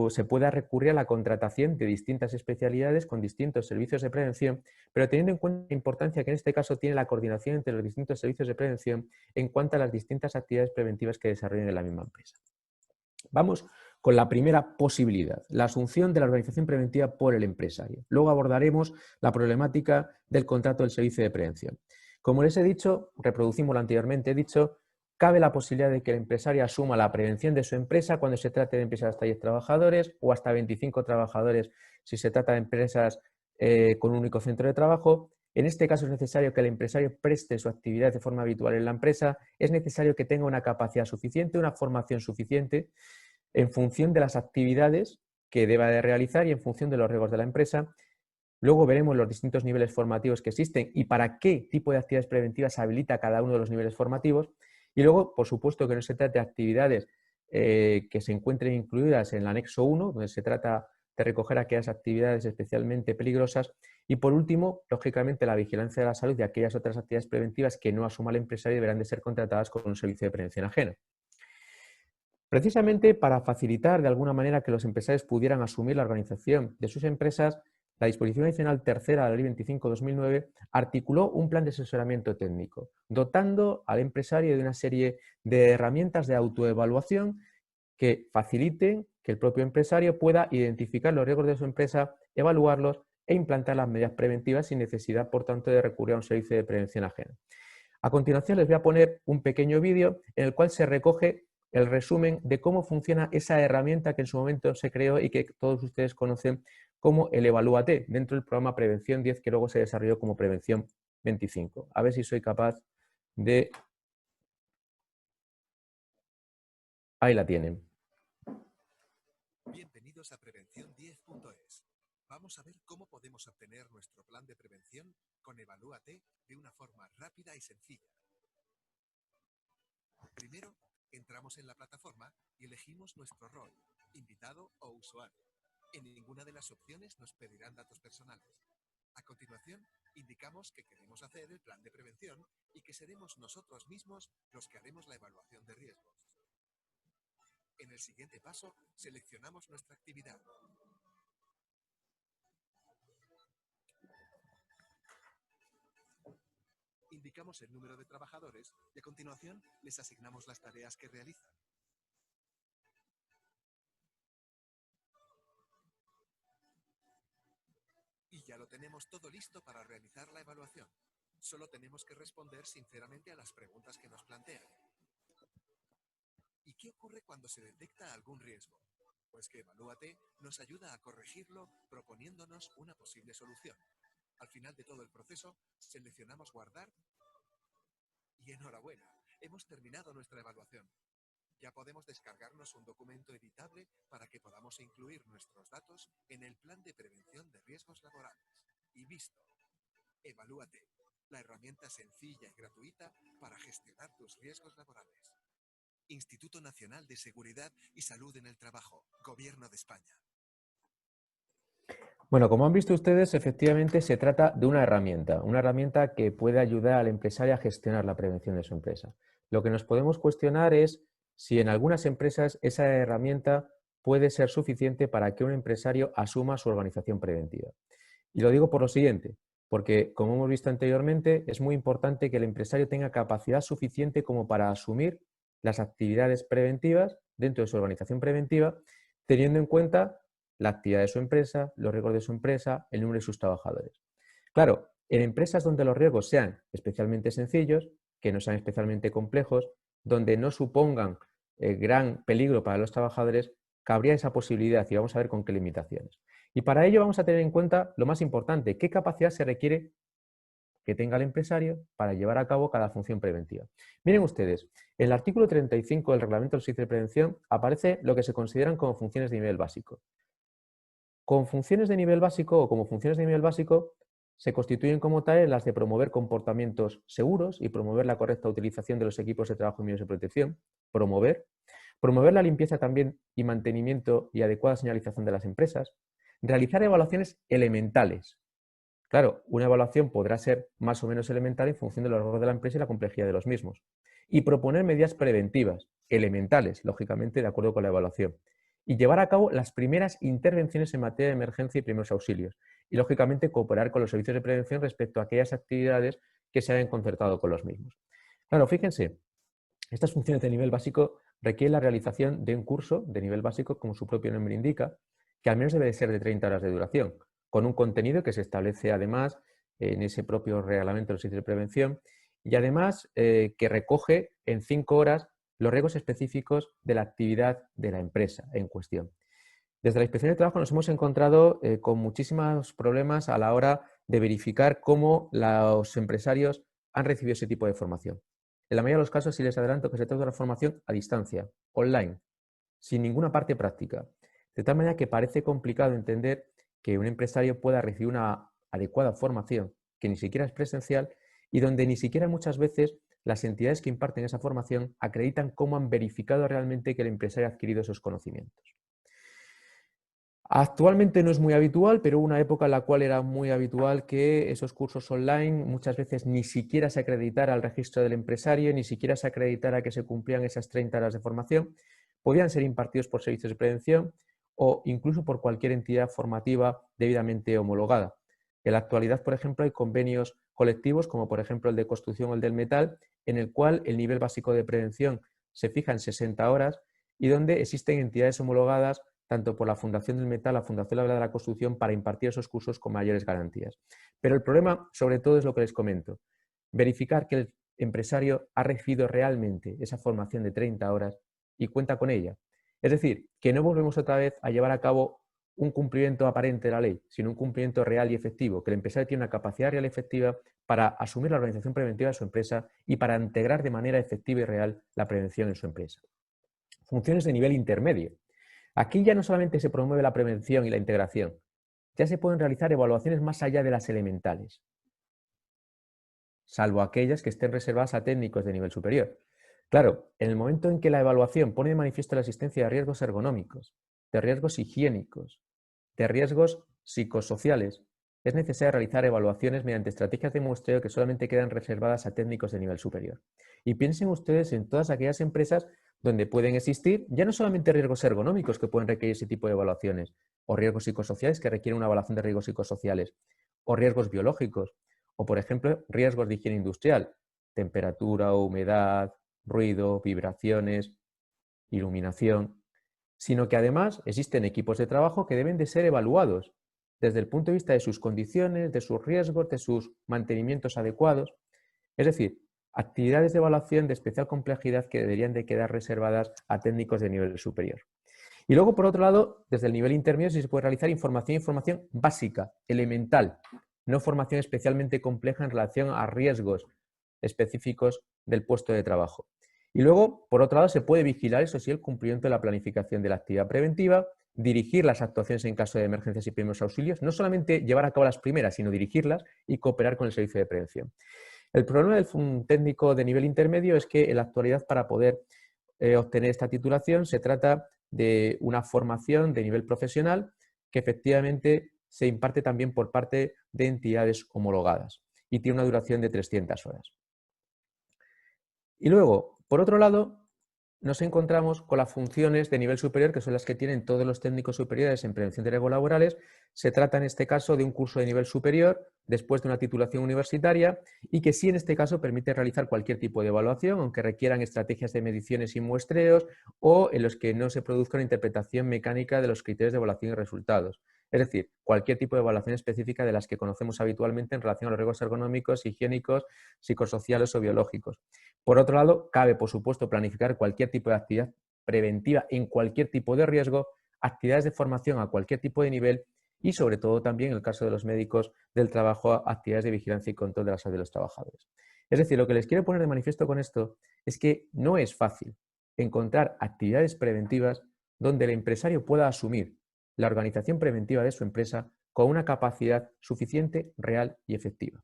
se pueda recurrir a la contratación de distintas especialidades con distintos servicios de prevención, pero teniendo en cuenta la importancia que en este caso tiene la coordinación entre los distintos servicios de prevención en cuanto a las distintas actividades preventivas que desarrollen en la misma empresa. Vamos con la primera posibilidad, la asunción de la organización preventiva por el empresario. Luego abordaremos la problemática del contrato del servicio de prevención. Como les he dicho, reproducimos lo anteriormente, he dicho, cabe la posibilidad de que el empresario asuma la prevención de su empresa cuando se trate de empresas hasta 10 trabajadores o hasta 25 trabajadores si se trata de empresas con un único centro de trabajo. En este caso es necesario que el empresario preste su actividad de forma habitual en la empresa, es necesario que tenga una capacidad suficiente, una formación suficiente en función de las actividades que deba de realizar y en función de los riesgos de la empresa. Luego veremos los distintos niveles formativos que existen y para qué tipo de actividades preventivas habilita cada uno de los niveles formativos. Y luego, por supuesto, que no se trate de actividades que se encuentren incluidas en el anexo 1, donde se trata de recoger aquellas actividades especialmente peligrosas. Y por último, lógicamente, la vigilancia de la salud y aquellas otras actividades preventivas que no asuma el empresario deberán de ser contratadas con un servicio de prevención ajeno. Precisamente para facilitar de alguna manera que los empresarios pudieran asumir la organización de sus empresas, la disposición adicional tercera de la Ley 25/2009 articuló un plan de asesoramiento técnico, dotando al empresario de una serie de herramientas de autoevaluación que faciliten que el propio empresario pueda identificar los riesgos de su empresa, evaluarlos e implantar las medidas preventivas sin necesidad, por tanto, de recurrir a un servicio de prevención ajeno. A continuación les voy a poner un pequeño vídeo en el cual se recoge el resumen de cómo funciona esa herramienta que en su momento se creó y que todos ustedes conocen como el Evalúate, dentro del programa Prevención 10, que luego se desarrolló como Prevención 25. A ver si soy capaz de... Ahí la tienen. Bienvenidos a Prevención10.es. Vamos a ver cómo podemos obtener nuestro plan de prevención con Evalúate de una forma rápida y sencilla. Primero, entramos en la plataforma y elegimos nuestro rol, invitado o usuario. En ninguna de las opciones nos pedirán datos personales. A continuación, indicamos que queremos hacer el plan de prevención y que seremos nosotros mismos los que haremos la evaluación de riesgos. En el siguiente paso, seleccionamos nuestra actividad. Indicamos el número de trabajadores y a continuación les asignamos las tareas que realizan. Y ya lo tenemos todo listo para realizar la evaluación. Solo tenemos que responder sinceramente a las preguntas que nos plantean. ¿Y qué ocurre cuando se detecta algún riesgo? Pues que Evalúate nos ayuda a corregirlo proponiéndonos una posible solución. Al final de todo el proceso, seleccionamos guardar y enhorabuena, hemos terminado nuestra evaluación. Ya podemos descargarnos un documento editable para que podamos incluir nuestros datos en el plan de prevención de riesgos laborales. Y visto. Evalúate, la herramienta sencilla y gratuita para gestionar tus riesgos laborales. Instituto Nacional de Seguridad y Salud en el Trabajo, Gobierno de España. Bueno, como han visto ustedes, efectivamente se trata de una herramienta que puede ayudar al empresario a gestionar la prevención de su empresa. Lo que nos podemos cuestionar es si en algunas empresas esa herramienta puede ser suficiente para que un empresario asuma su organización preventiva. Y lo digo por lo siguiente, porque como hemos visto anteriormente, es muy importante que el empresario tenga capacidad suficiente como para asumir las actividades preventivas dentro de su organización preventiva, teniendo en cuenta la actividad de su empresa, los riesgos de su empresa, el número de sus trabajadores. Claro, en empresas donde los riesgos sean especialmente sencillos, que no sean especialmente complejos, donde no supongan gran peligro para los trabajadores, cabría esa posibilidad y vamos a ver con qué limitaciones. Y para ello vamos a tener en cuenta lo más importante, qué capacidad se requiere que tenga el empresario para llevar a cabo cada función preventiva. Miren ustedes, en el artículo 35 del Reglamento del Servicio de Prevención aparece lo que se consideran como funciones de nivel básico. Con funciones de nivel básico o como funciones de nivel básico se constituyen como tales las de promover comportamientos seguros y promover la correcta utilización de los equipos de trabajo y medios de protección, promover la limpieza también y mantenimiento y adecuada señalización de las empresas, realizar evaluaciones elementales. Claro, una evaluación podrá ser más o menos elemental en función de los rasgos de la empresa y la complejidad de los mismos. Y proponer medidas preventivas, elementales, lógicamente, de acuerdo con la evaluación. Y llevar a cabo las primeras intervenciones en materia de emergencia y primeros auxilios. Y, lógicamente, cooperar con los servicios de prevención respecto a aquellas actividades que se hayan concertado con los mismos. Claro, fíjense, estas funciones de nivel básico requieren la realización de un curso de nivel básico, como su propio nombre indica, que al menos debe de ser de 30 horas de duración, con un contenido que se establece además en ese propio reglamento del servicio de prevención y además que recoge en 5 horas los riesgos específicos de la actividad de la empresa en cuestión. Desde la Inspección de Trabajo nos hemos encontrado con muchísimos problemas a la hora de verificar cómo los empresarios han recibido ese tipo de formación. En la mayoría de los casos sí les adelanto que se trata de una formación a distancia, online, sin ninguna parte práctica. De tal manera que parece complicado entender que un empresario pueda recibir una adecuada formación, que ni siquiera es presencial y donde ni siquiera muchas veces las entidades que imparten esa formación acreditan cómo han verificado realmente que el empresario ha adquirido esos conocimientos. Actualmente no es muy habitual, pero hubo una época en la cual era muy habitual que esos cursos online muchas veces ni siquiera se acreditara al registro del empresario, ni siquiera se acreditara que se cumplían esas 30 horas de formación. Podían ser impartidos por servicios de prevención o incluso por cualquier entidad formativa debidamente homologada. En la actualidad, por ejemplo, hay convenios colectivos, como por ejemplo el de construcción o el del metal, en el cual el nivel básico de prevención se fija en 60 horas y donde existen entidades homologadas tanto por la Fundación del Metal, la Fundación Laboral de la Construcción, para impartir esos cursos con mayores garantías. Pero el problema, sobre todo, es lo que les comento. Verificar que el empresario ha recibido realmente esa formación de 30 horas y cuenta con ella. Es decir, que no volvemos otra vez a llevar a cabo un cumplimiento aparente de la ley, sino un cumplimiento real y efectivo, que el empresario tiene una capacidad real y efectiva para asumir la organización preventiva de su empresa y para integrar de manera efectiva y real la prevención en su empresa. Funciones de nivel intermedio. Aquí ya no solamente se promueve la prevención y la integración, ya se pueden realizar evaluaciones más allá de las elementales, salvo aquellas que estén reservadas a técnicos de nivel superior. Claro, en el momento en que la evaluación pone de manifiesto la existencia de riesgos ergonómicos, de riesgos higiénicos, de riesgos psicosociales, es necesario realizar evaluaciones mediante estrategias de muestreo que solamente quedan reservadas a técnicos de nivel superior. Y piensen ustedes en todas aquellas empresas donde pueden existir ya no solamente riesgos ergonómicos que pueden requerir ese tipo de evaluaciones, o riesgos psicosociales que requieren una evaluación de riesgos psicosociales, o riesgos biológicos, o por ejemplo riesgos de higiene industrial, temperatura, humedad, ruido, vibraciones, iluminación, sino que además existen equipos de trabajo que deben de ser evaluados desde el punto de vista de sus condiciones, de sus riesgos, de sus mantenimientos adecuados. Es decir, actividades de evaluación de especial complejidad que deberían de quedar reservadas a técnicos de nivel superior. Y luego, por otro lado, desde el nivel intermedio sí se puede realizar información básica, elemental, no formación especialmente compleja en relación a riesgos específicos del puesto de trabajo. Y luego, por otro lado, se puede vigilar, eso sí, el cumplimiento de la planificación de la actividad preventiva, dirigir las actuaciones en caso de emergencias y primeros auxilios, no solamente llevar a cabo las primeras, sino dirigirlas y cooperar con el servicio de prevención. El problema del técnico de nivel intermedio es que en la actualidad, para poder obtener esta titulación, se trata de una formación de nivel profesional que efectivamente se imparte también por parte de entidades homologadas y tiene una duración de 300 horas. Y luego, por otro lado, nos encontramos con las funciones de nivel superior, que son las que tienen todos los técnicos superiores en prevención de riesgos laborales. Se trata en este caso de un curso de nivel superior, después de una titulación universitaria, y que sí en este caso permite realizar cualquier tipo de evaluación, aunque requieran estrategias de mediciones y muestreos, o en los que no se produzca una interpretación mecánica de los criterios de evaluación y resultados. Es decir, cualquier tipo de evaluación específica de las que conocemos habitualmente en relación a los riesgos ergonómicos, higiénicos, psicosociales o biológicos. Por otro lado, cabe, por supuesto, planificar cualquier tipo de actividad preventiva en cualquier tipo de riesgo, actividades de formación a cualquier tipo de nivel y, sobre todo, también, en el caso de los médicos del trabajo, actividades de vigilancia y control de la salud de los trabajadores. Es decir, lo que les quiero poner de manifiesto con esto es que no es fácil encontrar actividades preventivas donde el empresario pueda asumir la organización preventiva de su empresa con una capacidad suficiente, real y efectiva.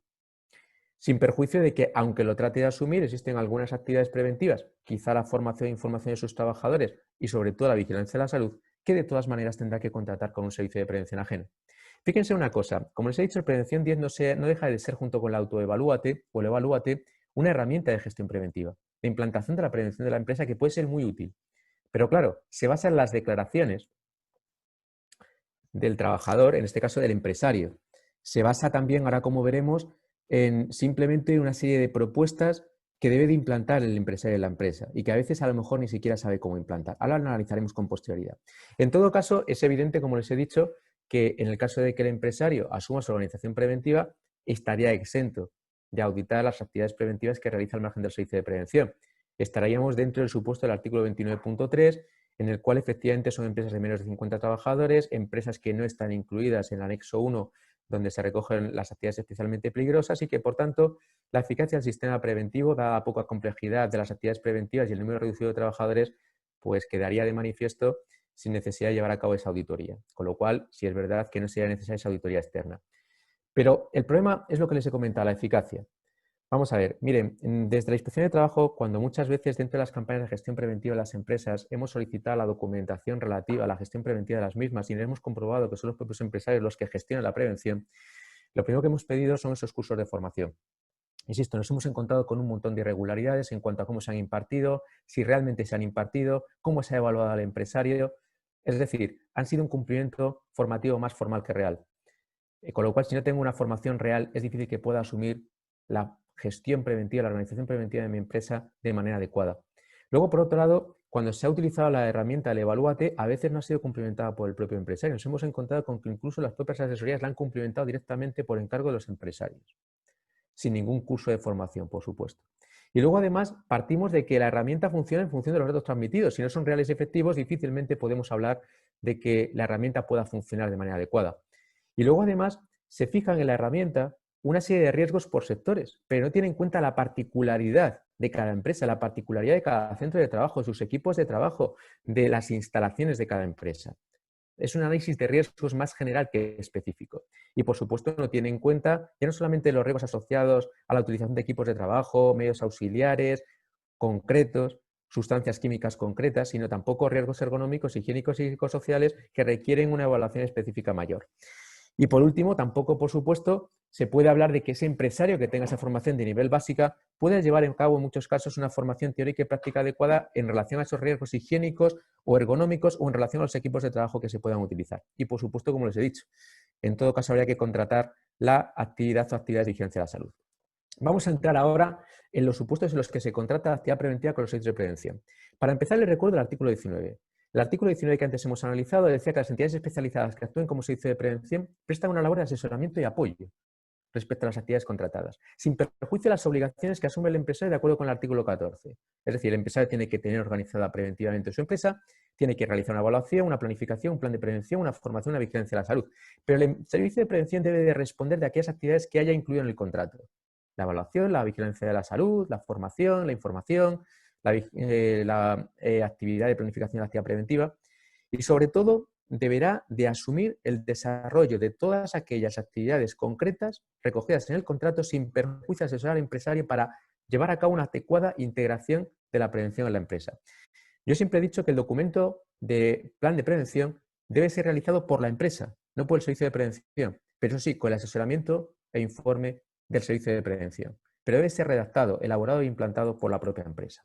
Sin perjuicio de que, aunque lo trate de asumir, existen algunas actividades preventivas, quizá la formación e información de sus trabajadores y sobre todo la vigilancia de la salud, que de todas maneras tendrá que contratar con un servicio de prevención ajeno. Fíjense una cosa, como les he dicho, el Prevención 10 no deja de ser, junto con la Autoevalúate o el Evalúate, una herramienta de gestión preventiva, de implantación de la prevención de la empresa que puede ser muy útil. Pero claro, se basa en las declaraciones del trabajador, en este caso del empresario. Se basa también, ahora como veremos, en simplemente una serie de propuestas que debe de implantar el empresario de la empresa y que a veces a lo mejor ni siquiera sabe cómo implantar. Ahora lo analizaremos con posterioridad. En todo caso, es evidente, como les he dicho, que en el caso de que el empresario asuma su organización preventiva, estaría exento de auditar las actividades preventivas que realiza al margen del servicio de prevención. Estaríamos dentro del supuesto del artículo 29.3, en el cual efectivamente son empresas de menos de 50 trabajadores, empresas que no están incluidas en el anexo 1, donde se recogen las actividades especialmente peligrosas y que, por tanto, la eficacia del sistema preventivo, dada la poca complejidad de las actividades preventivas y el número reducido de trabajadores, pues quedaría de manifiesto sin necesidad de llevar a cabo esa auditoría. Con lo cual, sí es verdad que no sería necesaria esa auditoría externa. Pero el problema es lo que les he comentado, la eficacia. Vamos a ver, miren, desde la Inspección de Trabajo, cuando muchas veces dentro de las campañas de gestión preventiva de las empresas hemos solicitado la documentación relativa a la gestión preventiva de las mismas y hemos comprobado que son los propios empresarios los que gestionan la prevención, lo primero que hemos pedido son esos cursos de formación. Insisto, nos hemos encontrado con un montón de irregularidades en cuanto a cómo se han impartido, si realmente se han impartido, cómo se ha evaluado al empresario. Es decir, han sido un cumplimiento formativo más formal que real. Con lo cual, si no tengo una formación real, es difícil que pueda asumir la gestión preventiva, la organización preventiva de mi empresa de manera adecuada. Luego, por otro lado, cuando se ha utilizado la herramienta del Evalúate, a veces no ha sido cumplimentada por el propio empresario. Nos hemos encontrado con que incluso las propias asesorías la han cumplimentado directamente por encargo de los empresarios, sin ningún curso de formación, por supuesto. Y luego, además, partimos de que la herramienta funciona en función de los datos transmitidos. Si no son reales y efectivos, difícilmente podemos hablar de que la herramienta pueda funcionar de manera adecuada. Y luego, además, se fijan en la herramienta una serie de riesgos por sectores, pero no tienen en cuenta la particularidad de cada empresa, la particularidad de cada centro de trabajo, de sus equipos de trabajo, de las instalaciones de cada empresa. Es un análisis de riesgos más general que específico. Y, por supuesto, no tiene en cuenta ya no solamente los riesgos asociados a la utilización de equipos de trabajo, medios auxiliares concretos, sustancias químicas concretas, sino tampoco riesgos ergonómicos, higiénicos y psicosociales que requieren una evaluación específica mayor. Y por último, tampoco, por supuesto, se puede hablar de que ese empresario que tenga esa formación de nivel básica pueda llevar a cabo en muchos casos una formación teórica y práctica adecuada en relación a esos riesgos higiénicos o ergonómicos o en relación a los equipos de trabajo que se puedan utilizar. Y por supuesto, como les he dicho, en todo caso habría que contratar la actividad o actividades de vigilancia de la salud. Vamos a entrar ahora en los supuestos en los que se contrata la actividad preventiva con los servicios de prevención. Para empezar, les recuerdo el artículo 19. El artículo 19 que antes hemos analizado decía que las entidades especializadas que actúen como servicio de prevención prestan una labor de asesoramiento y apoyo respecto a las actividades contratadas, sin perjuicio de las obligaciones que asume el empresario de acuerdo con el artículo 14. Es decir, el empresario tiene que tener organizada preventivamente su empresa, tiene que realizar una evaluación, una planificación, un plan de prevención, una formación, una vigilancia de la salud. Pero el servicio de prevención debe de responder de aquellas actividades que haya incluido en el contrato. La evaluación, la vigilancia de la salud, la formación, la información, la actividad de planificación de la actividad preventiva y, sobre todo, deberá de asumir el desarrollo de todas aquellas actividades concretas recogidas en el contrato sin perjuicio de asesorar al empresario para llevar a cabo una adecuada integración de la prevención en la empresa. Yo siempre he dicho que el documento de plan de prevención debe ser realizado por la empresa, no por el servicio de prevención, pero sí con el asesoramiento e informe del servicio de prevención. Pero debe ser redactado, elaborado e implantado por la propia empresa.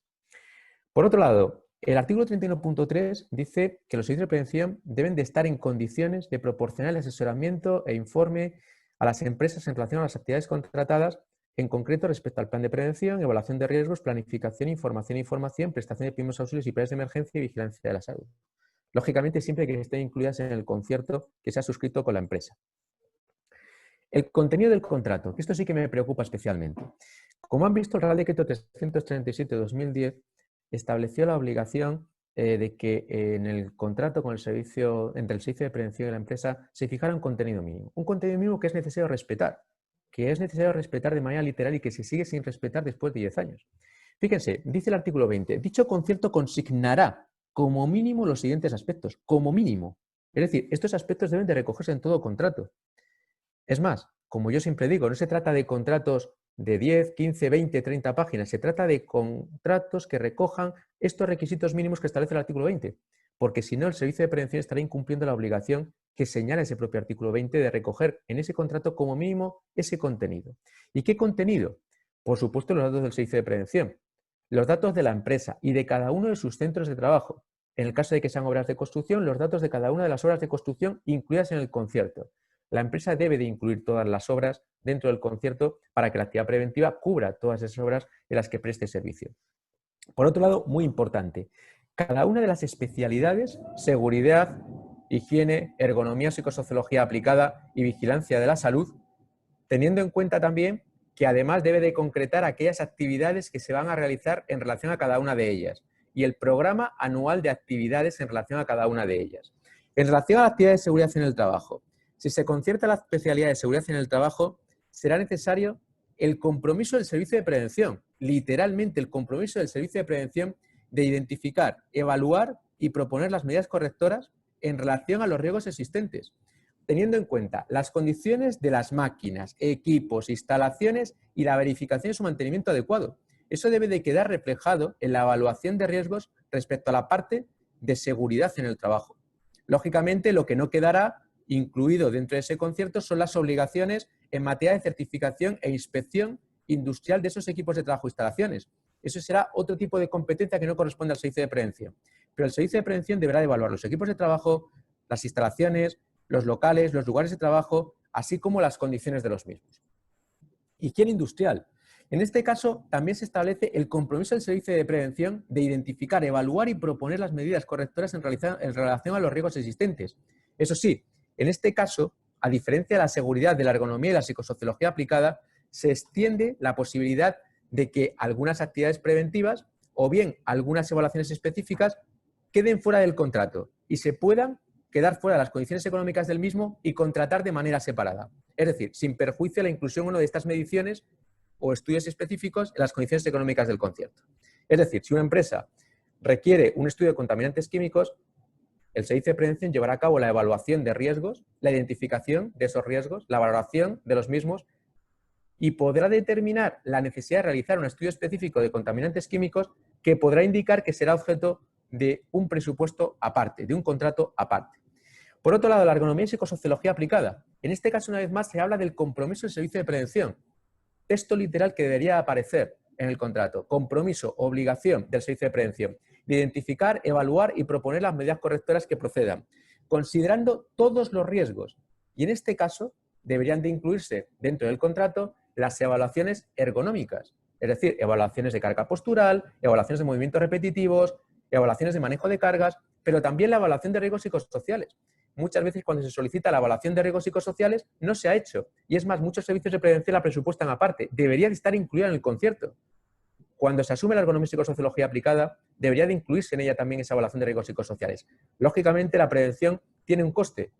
Por otro lado, El artículo 31.3 dice que los servicios de prevención deben de estar en condiciones de proporcionar el asesoramiento e informe a las empresas en relación a las actividades contratadas, en concreto respecto al plan de prevención, evaluación de riesgos, planificación, información, prestación de primeros auxilios y planes de emergencia y vigilancia de la salud. Lógicamente, siempre que estén incluidas en el concierto que se ha suscrito con la empresa. El contenido del contrato, que esto sí que me preocupa especialmente. Como han visto, el Real Decreto 337 de 2010 estableció la obligación de que en el contrato con el servicio, entre el servicio de prevención y la empresa se fijara un contenido mínimo. Un contenido mínimo que es necesario respetar de manera literal y que se sigue sin respetar después de 10 años. Fíjense, dice el artículo 20, dicho concierto consignará como mínimo los siguientes aspectos, como mínimo. Es decir, estos aspectos deben de recogerse en todo contrato. Es más, como yo siempre digo, no se trata de contratos de 10, 15, 20, 30 páginas, se trata de contratos que recojan estos requisitos mínimos que establece el artículo 20, porque si no, el servicio de prevención estará incumpliendo la obligación que señala ese propio artículo 20 de recoger en ese contrato como mínimo ese contenido. ¿Y qué contenido? Por supuesto, los datos del servicio de prevención, los datos de la empresa y de cada uno de sus centros de trabajo. En el caso de que sean obras de construcción, los datos de cada una de las obras de construcción incluidas en el concierto. La empresa debe de incluir todas las obras dentro del concierto para que la actividad preventiva cubra todas esas obras en las que preste servicio. Por otro lado, muy importante, cada una de las especialidades, seguridad, higiene, ergonomía, psicosociología aplicada y vigilancia de la salud, teniendo en cuenta también que además debe de concretar aquellas actividades que se van a realizar en relación a cada una de ellas y el programa anual de actividades en relación a cada una de ellas. En relación a la actividad de seguridad en el trabajo, si se concierta la especialidad de seguridad en el trabajo, será necesario el compromiso del servicio de prevención, literalmente el compromiso del servicio de prevención de identificar, evaluar y proponer las medidas correctoras en relación a los riesgos existentes, teniendo en cuenta las condiciones de las máquinas, equipos, instalaciones y la verificación de su mantenimiento adecuado. Eso debe de quedar reflejado en la evaluación de riesgos respecto a la parte de seguridad en el trabajo. Lógicamente, lo que no quedará incluido dentro de ese concierto son las obligaciones en materia de certificación e inspección industrial de esos equipos de trabajo e instalaciones. Eso será otro tipo de competencia que no corresponde al servicio de prevención. Pero el servicio de prevención deberá de evaluar los equipos de trabajo, las instalaciones, los locales, los lugares de trabajo, así como las condiciones de los mismos. Higiene industrial. En este caso, también se establece el compromiso del servicio de prevención de identificar, evaluar y proponer las medidas correctoras en relación a los riesgos existentes. Eso sí, en este caso, a diferencia de la seguridad, de la ergonomía y la psicosociología aplicada, se extiende la posibilidad de que algunas actividades preventivas o bien algunas evaluaciones específicas queden fuera del contrato y se puedan quedar fuera de las condiciones económicas del mismo y contratar de manera separada. Es decir, sin perjuicio de la inclusión o no de estas mediciones o estudios específicos en las condiciones económicas del concierto. Es decir, si una empresa requiere un estudio de contaminantes químicos, el servicio de prevención llevará a cabo la evaluación de riesgos, la identificación de esos riesgos, la valoración de los mismos y podrá determinar la necesidad de realizar un estudio específico de contaminantes químicos que podrá indicar que será objeto de un presupuesto aparte, de un contrato aparte. Por otro lado, la ergonomía y psicosociología aplicada. En este caso, una vez más, se habla del compromiso del servicio de prevención. Texto literal que debería aparecer en el contrato. Compromiso, obligación del servicio de prevención de identificar, evaluar y proponer las medidas correctoras que procedan, considerando todos los riesgos. Y en este caso, deberían de incluirse dentro del contrato las evaluaciones ergonómicas, es decir, evaluaciones de carga postural, evaluaciones de movimientos repetitivos, evaluaciones de manejo de cargas, pero también la evaluación de riesgos psicosociales. Muchas veces cuando se solicita la evaluación de riesgos psicosociales no se ha hecho. Y es más, muchos servicios de prevención la presupuestan aparte. Debería de estar incluida en el concierto. Cuando se asume la ergonomía y psicosociología aplicada, debería de incluirse en ella también esa evaluación de riesgos psicosociales. Lógicamente, la prevención tiene un coste.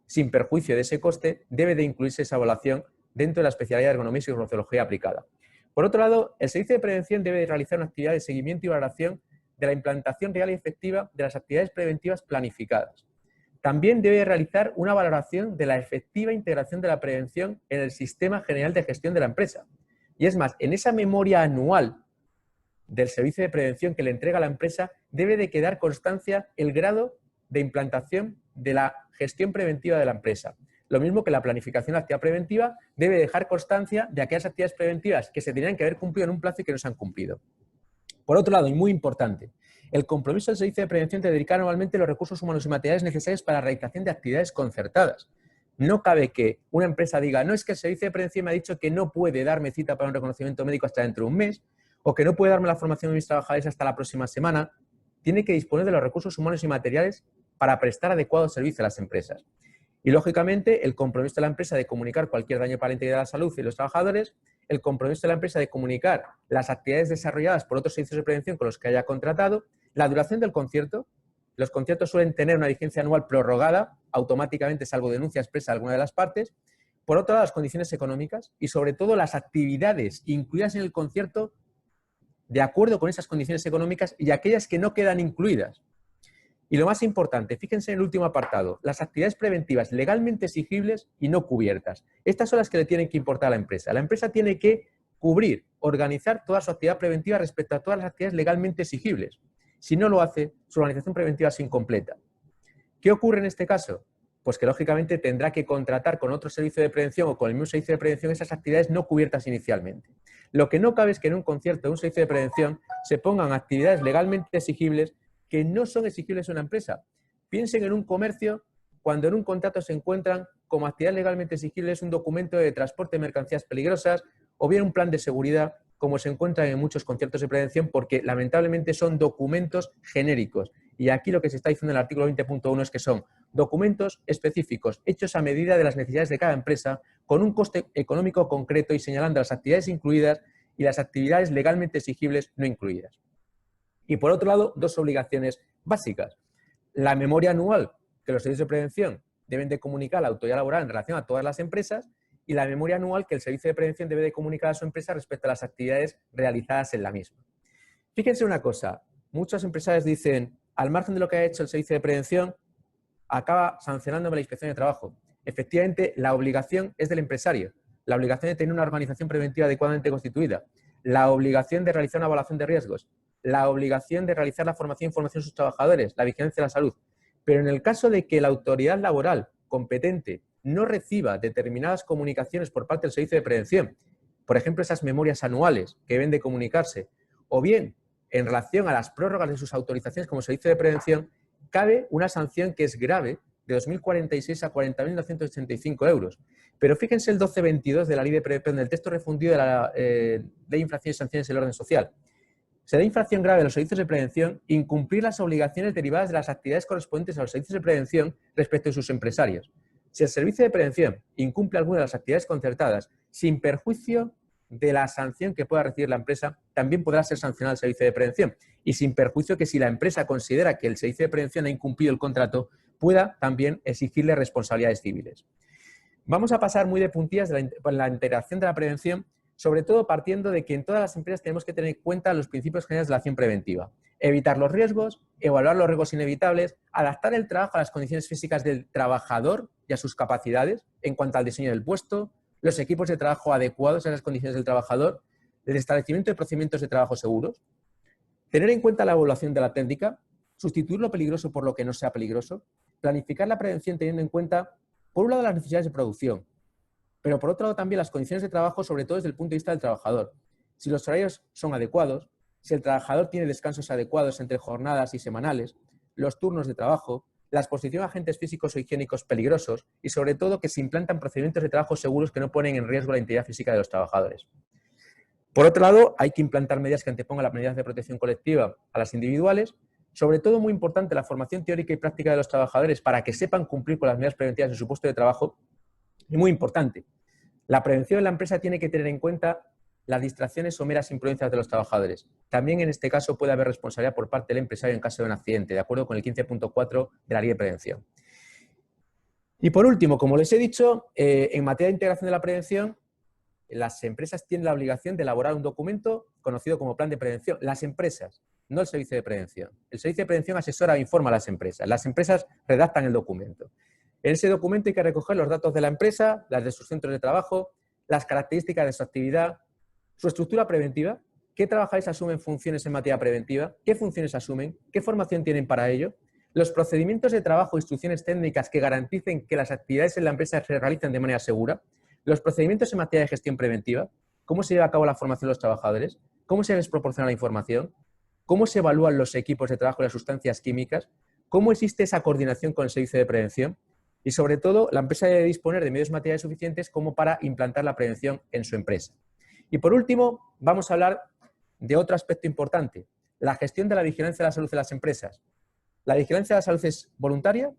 Sin perjuicio de ese coste, debe de incluirse esa evaluación dentro de la especialidad de ergonomía y psicosociología aplicada. Por otro lado, el servicio de prevención debe de realizar una actividad de seguimiento y valoración de la implantación real y efectiva de las actividades preventivas planificadas. También debe realizar una valoración de la efectiva integración de la prevención en el sistema general de gestión de la empresa. Y es más, en esa memoria anual del servicio de prevención que le entrega a la empresa, debe de quedar constancia el grado de implantación de la gestión preventiva de la empresa. Lo mismo que la planificación de la actividad preventiva debe dejar constancia de aquellas actividades preventivas que se tenían que haber cumplido en un plazo y que no se han cumplido. Por otro lado, y muy importante, el compromiso del servicio de prevención de dedicar anualmente los recursos humanos y materiales necesarios para la realización de actividades concertadas. No cabe que una empresa diga, no, es que el servicio de prevención me ha dicho que no puede darme cita para un reconocimiento médico hasta dentro de un mes, o que no puede darme la formación de mis trabajadores hasta la próxima semana. Tiene que disponer de los recursos humanos y materiales para prestar adecuado servicio a las empresas. Y, lógicamente, el compromiso de la empresa de comunicar cualquier daño para la integridad de la salud y los trabajadores, el compromiso de la empresa de comunicar las actividades desarrolladas por otros servicios de prevención con los que haya contratado, la duración del concierto. Los conciertos suelen tener una vigencia anual prorrogada, automáticamente, salvo denuncia expresa de alguna de las partes. Por otro lado, las condiciones económicas y, sobre todo, las actividades incluidas en el concierto de acuerdo con esas condiciones económicas y aquellas que no quedan incluidas. Y lo más importante, fíjense en el último apartado, las actividades preventivas legalmente exigibles y no cubiertas. Estas son las que le tienen que importar a la empresa. La empresa tiene que cubrir, organizar toda su actividad preventiva respecto a todas las actividades legalmente exigibles. Si no lo hace, su organización preventiva es incompleta. ¿Qué ocurre en este caso? Pues que, lógicamente, tendrá que contratar con otro servicio de prevención o con el mismo servicio de prevención esas actividades no cubiertas inicialmente. Lo que no cabe es que en un concierto de un servicio de prevención se pongan actividades legalmente exigibles que no son exigibles a una empresa. Piensen en un comercio cuando en un contrato se encuentran como actividad legalmente exigibles un documento de transporte de mercancías peligrosas o bien un plan de seguridad, como se encuentran en muchos conciertos de prevención, porque lamentablemente son documentos genéricos. Y aquí lo que se está diciendo en el artículo 20.1 es que son documentos específicos, hechos a medida de las necesidades de cada empresa, con un coste económico concreto y señalando las actividades incluidas y las actividades legalmente exigibles no incluidas. Y, por otro lado, dos obligaciones básicas. La memoria anual que los servicios de prevención deben de comunicar a la autoridad laboral en relación a todas las empresas y la memoria anual que el servicio de prevención debe de comunicar a su empresa respecto a las actividades realizadas en la misma. Fíjense una cosa, muchos empresarios dicen, al margen de lo que ha hecho el servicio de prevención, acaba sancionándome la inspección de trabajo. Efectivamente, la obligación es del empresario, la obligación de tener una organización preventiva adecuadamente constituida, la obligación de realizar una evaluación de riesgos, la obligación de realizar la formación e información a sus trabajadores, la vigilancia de la salud. Pero en el caso de que la autoridad laboral competente no reciba determinadas comunicaciones por parte del servicio de prevención, por ejemplo, esas memorias anuales que deben de comunicarse, o bien en relación a las prórrogas de sus autorizaciones como servicio de prevención, cabe una sanción que es grave de 2.046 a 40.985 euros. Pero fíjense el 12.22 de la Ley de Prevención, del texto refundido de la Ley de Infracciones y Sanciones del Orden Social. Será infracción grave de los servicios de prevención incumplir las obligaciones derivadas de las actividades correspondientes a los servicios de prevención respecto de sus empresarios. Si el servicio de prevención incumple alguna de las actividades concertadas, sin perjuicio de la sanción que pueda recibir la empresa, también podrá ser sancionado el servicio de prevención. Y sin perjuicio que si la empresa considera que el servicio de prevención ha incumplido el contrato, pueda también exigirle responsabilidades civiles. Vamos a pasar muy de puntillas por la integración de la prevención, sobre todo partiendo de que en todas las empresas tenemos que tener en cuenta los principios generales de la acción preventiva. Evitar los riesgos, evaluar los riesgos inevitables, adaptar el trabajo a las condiciones físicas del trabajador y a sus capacidades en cuanto al diseño del puesto, los equipos de trabajo adecuados a las condiciones del trabajador, el establecimiento de procedimientos de trabajo seguros, tener en cuenta la evaluación de la técnica, sustituir lo peligroso por lo que no sea peligroso, planificar la prevención teniendo en cuenta, por un lado, las necesidades de producción, pero por otro lado también las condiciones de trabajo, sobre todo desde el punto de vista del trabajador. Si los horarios son adecuados, si el trabajador tiene descansos adecuados entre jornadas y semanales, los turnos de trabajo, la exposición a agentes físicos o higiénicos peligrosos y, sobre todo, que se implantan procedimientos de trabajo seguros que no ponen en riesgo la integridad física de los trabajadores. Por otro lado, hay que implantar medidas que antepongan las medidas de protección colectiva a las individuales. Sobre todo, muy importante, la formación teórica y práctica de los trabajadores para que sepan cumplir con las medidas preventivas en su puesto de trabajo. Y muy importante, la prevención en la empresa tiene que tener en cuenta las distracciones o meras imprudencias de los trabajadores. También en este caso puede haber responsabilidad por parte del empresario en caso de un accidente, de acuerdo con el 15.4 de la Ley de Prevención. Y por último, como les he dicho, en materia de integración de la prevención, las empresas tienen la obligación de elaborar un documento conocido como plan de prevención. Las empresas, no el servicio de prevención. El servicio de prevención asesora e informa a las empresas redactan el documento. En ese documento hay que recoger los datos de la empresa, las de sus centros de trabajo, las características de su actividad, su estructura preventiva, qué trabajadores asumen funciones en materia preventiva, qué funciones asumen, qué formación tienen para ello, los procedimientos de trabajo e instrucciones técnicas que garanticen que las actividades en la empresa se realicen de manera segura, los procedimientos en materia de gestión preventiva, cómo se lleva a cabo la formación de los trabajadores, cómo se les proporciona la información, cómo se evalúan los equipos de trabajo y las sustancias químicas, cómo existe esa coordinación con el servicio de prevención y, sobre todo, la empresa debe disponer de medios materiales suficientes como para implantar la prevención en su empresa. Y, por último, vamos a hablar de otro aspecto importante, la gestión de la vigilancia de la salud de las empresas. ¿La vigilancia de la salud es voluntaria?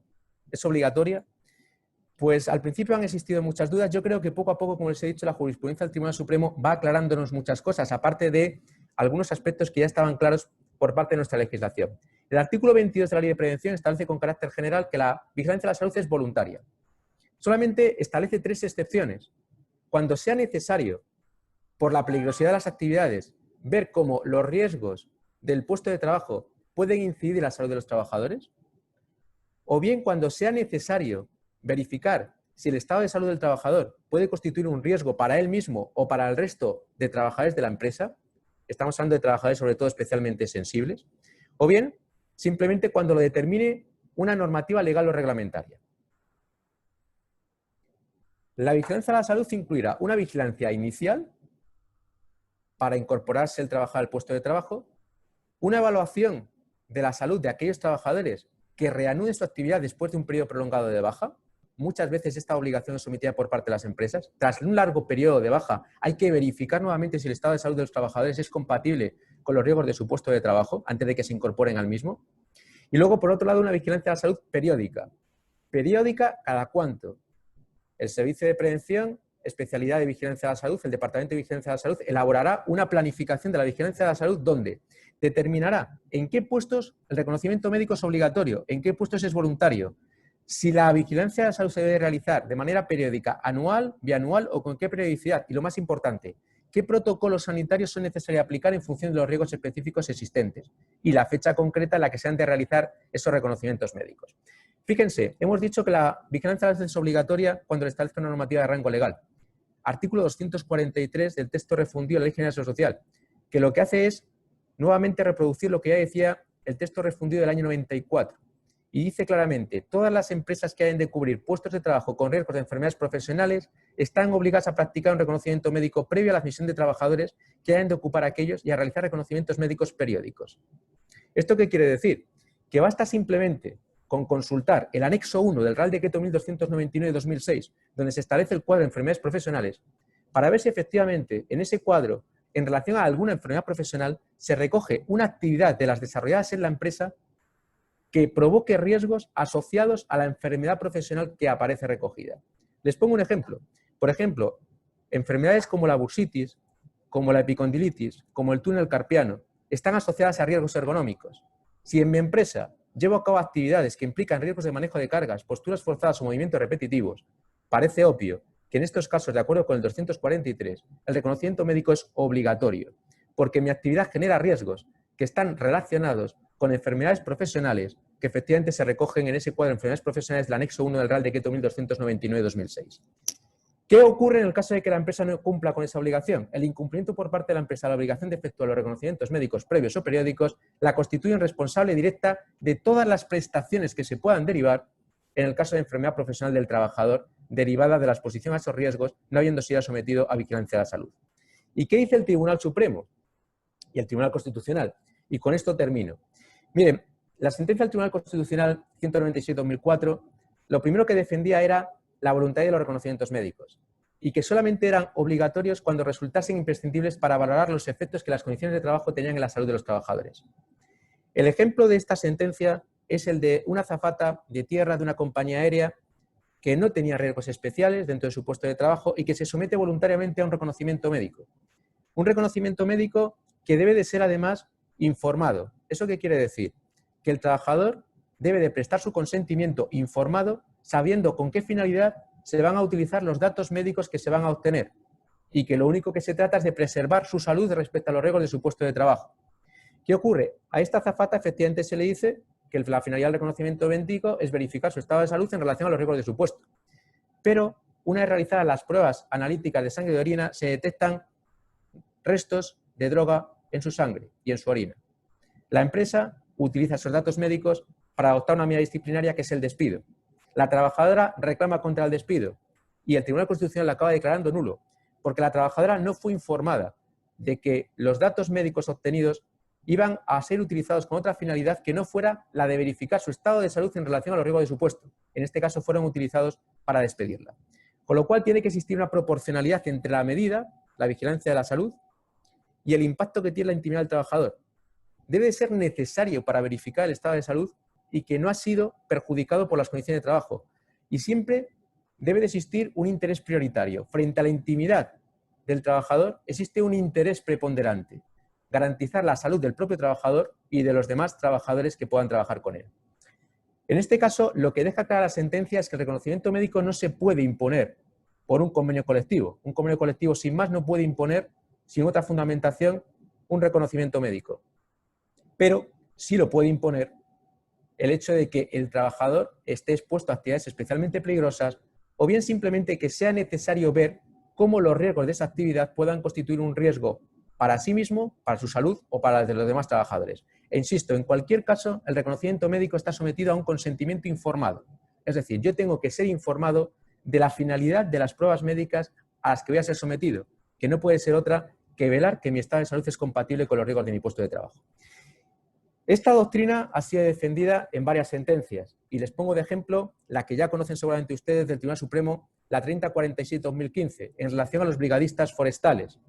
¿Es obligatoria? Pues al principio han existido muchas dudas. Yo creo que poco a poco, como les he dicho, la jurisprudencia del Tribunal Supremo va aclarándonos muchas cosas, aparte de algunos aspectos que ya estaban claros por parte de nuestra legislación. El artículo 22 de la Ley de Prevención establece con carácter general que la vigilancia de la salud es voluntaria. Solamente establece 3 excepciones. Cuando sea necesario, por la peligrosidad de las actividades, ver cómo los riesgos del puesto de trabajo pueden incidir en la salud de los trabajadores, o bien cuando sea necesario verificar si el estado de salud del trabajador puede constituir un riesgo para él mismo o para el resto de trabajadores de la empresa, estamos hablando de trabajadores sobre todo especialmente sensibles, o bien simplemente cuando lo determine una normativa legal o reglamentaria. La vigilancia de la salud incluirá una vigilancia inicial para incorporarse el trabajador al puesto de trabajo, una evaluación de la salud de aquellos trabajadores que reanuden su actividad después de un periodo prolongado de baja. Muchas veces esta obligación es sometida por parte de las empresas. Tras un largo periodo de baja hay que verificar nuevamente si el estado de salud de los trabajadores es compatible con los riesgos de su puesto de trabajo antes de que se incorporen al mismo. Y luego, por otro lado, una vigilancia de la salud periódica. ¿Periódica cada cuánto? El Servicio de Prevención, Especialidad de Vigilancia de la Salud, el Departamento de Vigilancia de la Salud, elaborará una planificación de la vigilancia de la salud donde determinará en qué puestos el reconocimiento médico es obligatorio, en qué puestos es voluntario, si la vigilancia de la salud se debe realizar de manera periódica, anual, bianual o con qué periodicidad. Y lo más importante, qué protocolos sanitarios son necesarios aplicar en función de los riesgos específicos existentes y la fecha concreta en la que se han de realizar esos reconocimientos médicos. Fíjense, hemos dicho que la vigilancia de la salud es obligatoria cuando le establezca una normativa de rango legal. Artículo 243 del texto refundido de la Ley General de la Seguridad Social, que lo que hace es nuevamente reproducir lo que ya decía el texto refundido del año 94. Y dice claramente, todas las empresas que hayan de cubrir puestos de trabajo con riesgos de enfermedades profesionales están obligadas a practicar un reconocimiento médico previo a la admisión de trabajadores que hayan de ocupar aquellos y a realizar reconocimientos médicos periódicos. ¿Esto qué quiere decir? Que basta simplemente con consultar el anexo 1 del Real Decreto 1299 de 2006, donde se establece el cuadro de enfermedades profesionales, para ver si efectivamente en ese cuadro, en relación a alguna enfermedad profesional, se recoge una actividad de las desarrolladas en la empresa que provoque riesgos asociados a la enfermedad profesional que aparece recogida. Les pongo un ejemplo. Por ejemplo, enfermedades como la bursitis, como la epicondilitis, como el túnel carpiano, están asociadas a riesgos ergonómicos. Si en mi empresa llevo a cabo actividades que implican riesgos de manejo de cargas, posturas forzadas o movimientos repetitivos, parece obvio que en estos casos, de acuerdo con el 243, el reconocimiento médico es obligatorio, porque mi actividad genera riesgos que están relacionados con enfermedades profesionales que efectivamente se recogen en ese cuadro de enfermedades profesionales del anexo 1 del Real Decreto 1299 de 2006. ¿Qué ocurre en el caso de que la empresa no cumpla con esa obligación? El incumplimiento por parte de la empresa de la obligación de efectuar los reconocimientos médicos previos o periódicos la constituyen responsable directa de todas las prestaciones que se puedan derivar en el caso de enfermedad profesional del trabajador derivada de la exposición a esos riesgos no habiendo sido sometido a vigilancia de la salud. ¿Y qué dice el Tribunal Supremo y el Tribunal Constitucional? Y con esto termino. Miren, la sentencia del Tribunal Constitucional 197-2004 lo primero que defendía era la voluntad de los reconocimientos médicos y que solamente eran obligatorios cuando resultasen imprescindibles para valorar los efectos que las condiciones de trabajo tenían en la salud de los trabajadores. El ejemplo de esta sentencia es el de una azafata de tierra de una compañía aérea que no tenía riesgos especiales dentro de su puesto de trabajo y que se somete voluntariamente a un reconocimiento médico. Un reconocimiento médico que debe de ser además informado. ¿Eso qué quiere decir? Que el trabajador debe de prestar su consentimiento informado sabiendo con qué finalidad se van a utilizar los datos médicos que se van a obtener y que lo único que se trata es de preservar su salud respecto a los riesgos de su puesto de trabajo. ¿Qué ocurre? A esta azafata efectivamente se le dice que la finalidad del reconocimiento médico es verificar su estado de salud en relación a los riesgos de su puesto. Pero una vez realizadas las pruebas analíticas de sangre y de orina, se detectan restos de droga en su sangre y en su orina. La empresa utiliza esos datos médicos para adoptar una medida disciplinaria que es el despido. La trabajadora reclama contra el despido y el Tribunal Constitucional la acaba declarando nulo, porque la trabajadora no fue informada de que los datos médicos obtenidos iban a ser utilizados con otra finalidad que no fuera la de verificar su estado de salud en relación a los riesgos de su puesto. En este caso fueron utilizados para despedirla. Con lo cual tiene que existir una proporcionalidad entre la medida, la vigilancia de la salud, y el impacto que tiene la intimidad del trabajador. Debe ser necesario para verificar el estado de salud y que no ha sido perjudicado por las condiciones de trabajo. Y siempre debe de existir un interés prioritario. Frente a la intimidad del trabajador existe un interés preponderante: garantizar la salud del propio trabajador y de los demás trabajadores que puedan trabajar con él. En este caso, lo que deja clara la sentencia es que el reconocimiento médico no se puede imponer por un convenio colectivo. Un convenio colectivo sin más no puede imponer, sin otra fundamentación, un reconocimiento médico. Pero sí lo puede imponer el hecho de que el trabajador esté expuesto a actividades especialmente peligrosas, o bien simplemente que sea necesario ver cómo los riesgos de esa actividad puedan constituir un riesgo para sí mismo, para su salud o para la de los demás trabajadores. E insisto, en cualquier caso, el reconocimiento médico está sometido a un consentimiento informado. Es decir, yo tengo que ser informado de la finalidad de las pruebas médicas a las que voy a ser sometido, que no puede ser otra que velar que mi estado de salud es compatible con los riesgos de mi puesto de trabajo. Esta doctrina ha sido defendida en varias sentencias y les pongo de ejemplo la que ya conocen seguramente ustedes del Tribunal Supremo, la 3047-2015, en relación a los brigadistas forestales,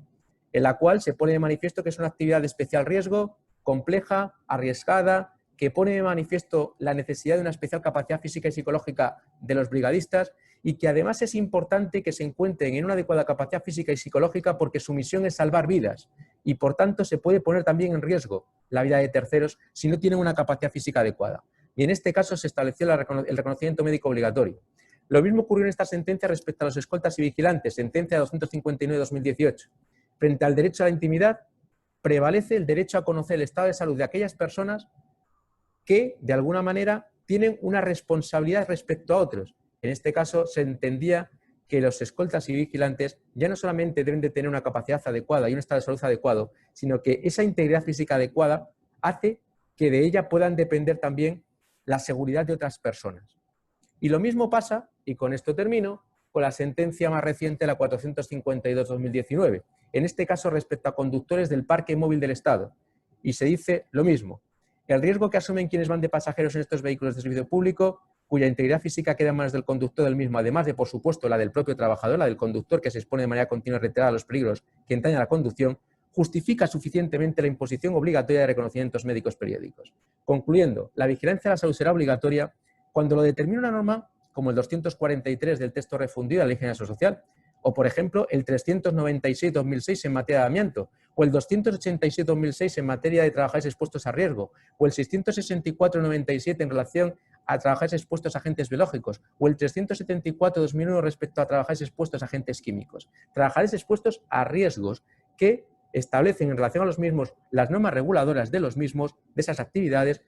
en la cual se pone de manifiesto que es una actividad de especial riesgo, compleja, arriesgada, que pone de manifiesto la necesidad de una especial capacidad física y psicológica de los brigadistas y que además es importante que se encuentren en una adecuada capacidad física y psicológica porque su misión es salvar vidas y por tanto se puede poner también en riesgo la vida de terceros si no tienen una capacidad física adecuada. Y en este caso se estableció el reconocimiento médico obligatorio. Lo mismo ocurrió en esta sentencia respecto a los escoltas y vigilantes, sentencia 259-2018. Frente al derecho a la intimidad, prevalece el derecho a conocer el estado de salud de aquellas personas que, de alguna manera, tienen una responsabilidad respecto a otros. En este caso, se entendía que los escoltas y vigilantes ya no solamente deben de tener una capacidad adecuada y un estado de salud adecuado, sino que esa integridad física adecuada hace que de ella puedan depender también la seguridad de otras personas. Y lo mismo pasa, y con esto termino, con la sentencia más reciente, la 452-2019. En este caso, respecto a conductores del parque móvil del Estado. Y se dice lo mismo. El riesgo que asumen quienes van de pasajeros en estos vehículos de servicio público, cuya integridad física queda en manos del conductor del mismo, además de, por supuesto, la del propio trabajador, la del conductor que se expone de manera continua y reiterada a los peligros que entraña la conducción, justifica suficientemente la imposición obligatoria de reconocimientos médicos periódicos. Concluyendo, la vigilancia de la salud será obligatoria cuando lo determine una norma como el 243 del texto refundido de la Ley General Social, o, por ejemplo, el 396-2006 en materia de amianto, o el 287-2006 en materia de trabajadores expuestos a riesgo, o el 664-97 en relación a trabajadores expuestos a agentes biológicos, o el 374-2001 respecto a trabajadores expuestos a agentes químicos. Trabajadores expuestos a riesgos que establecen en relación a los mismos las normas reguladoras de los mismos, de esas actividades,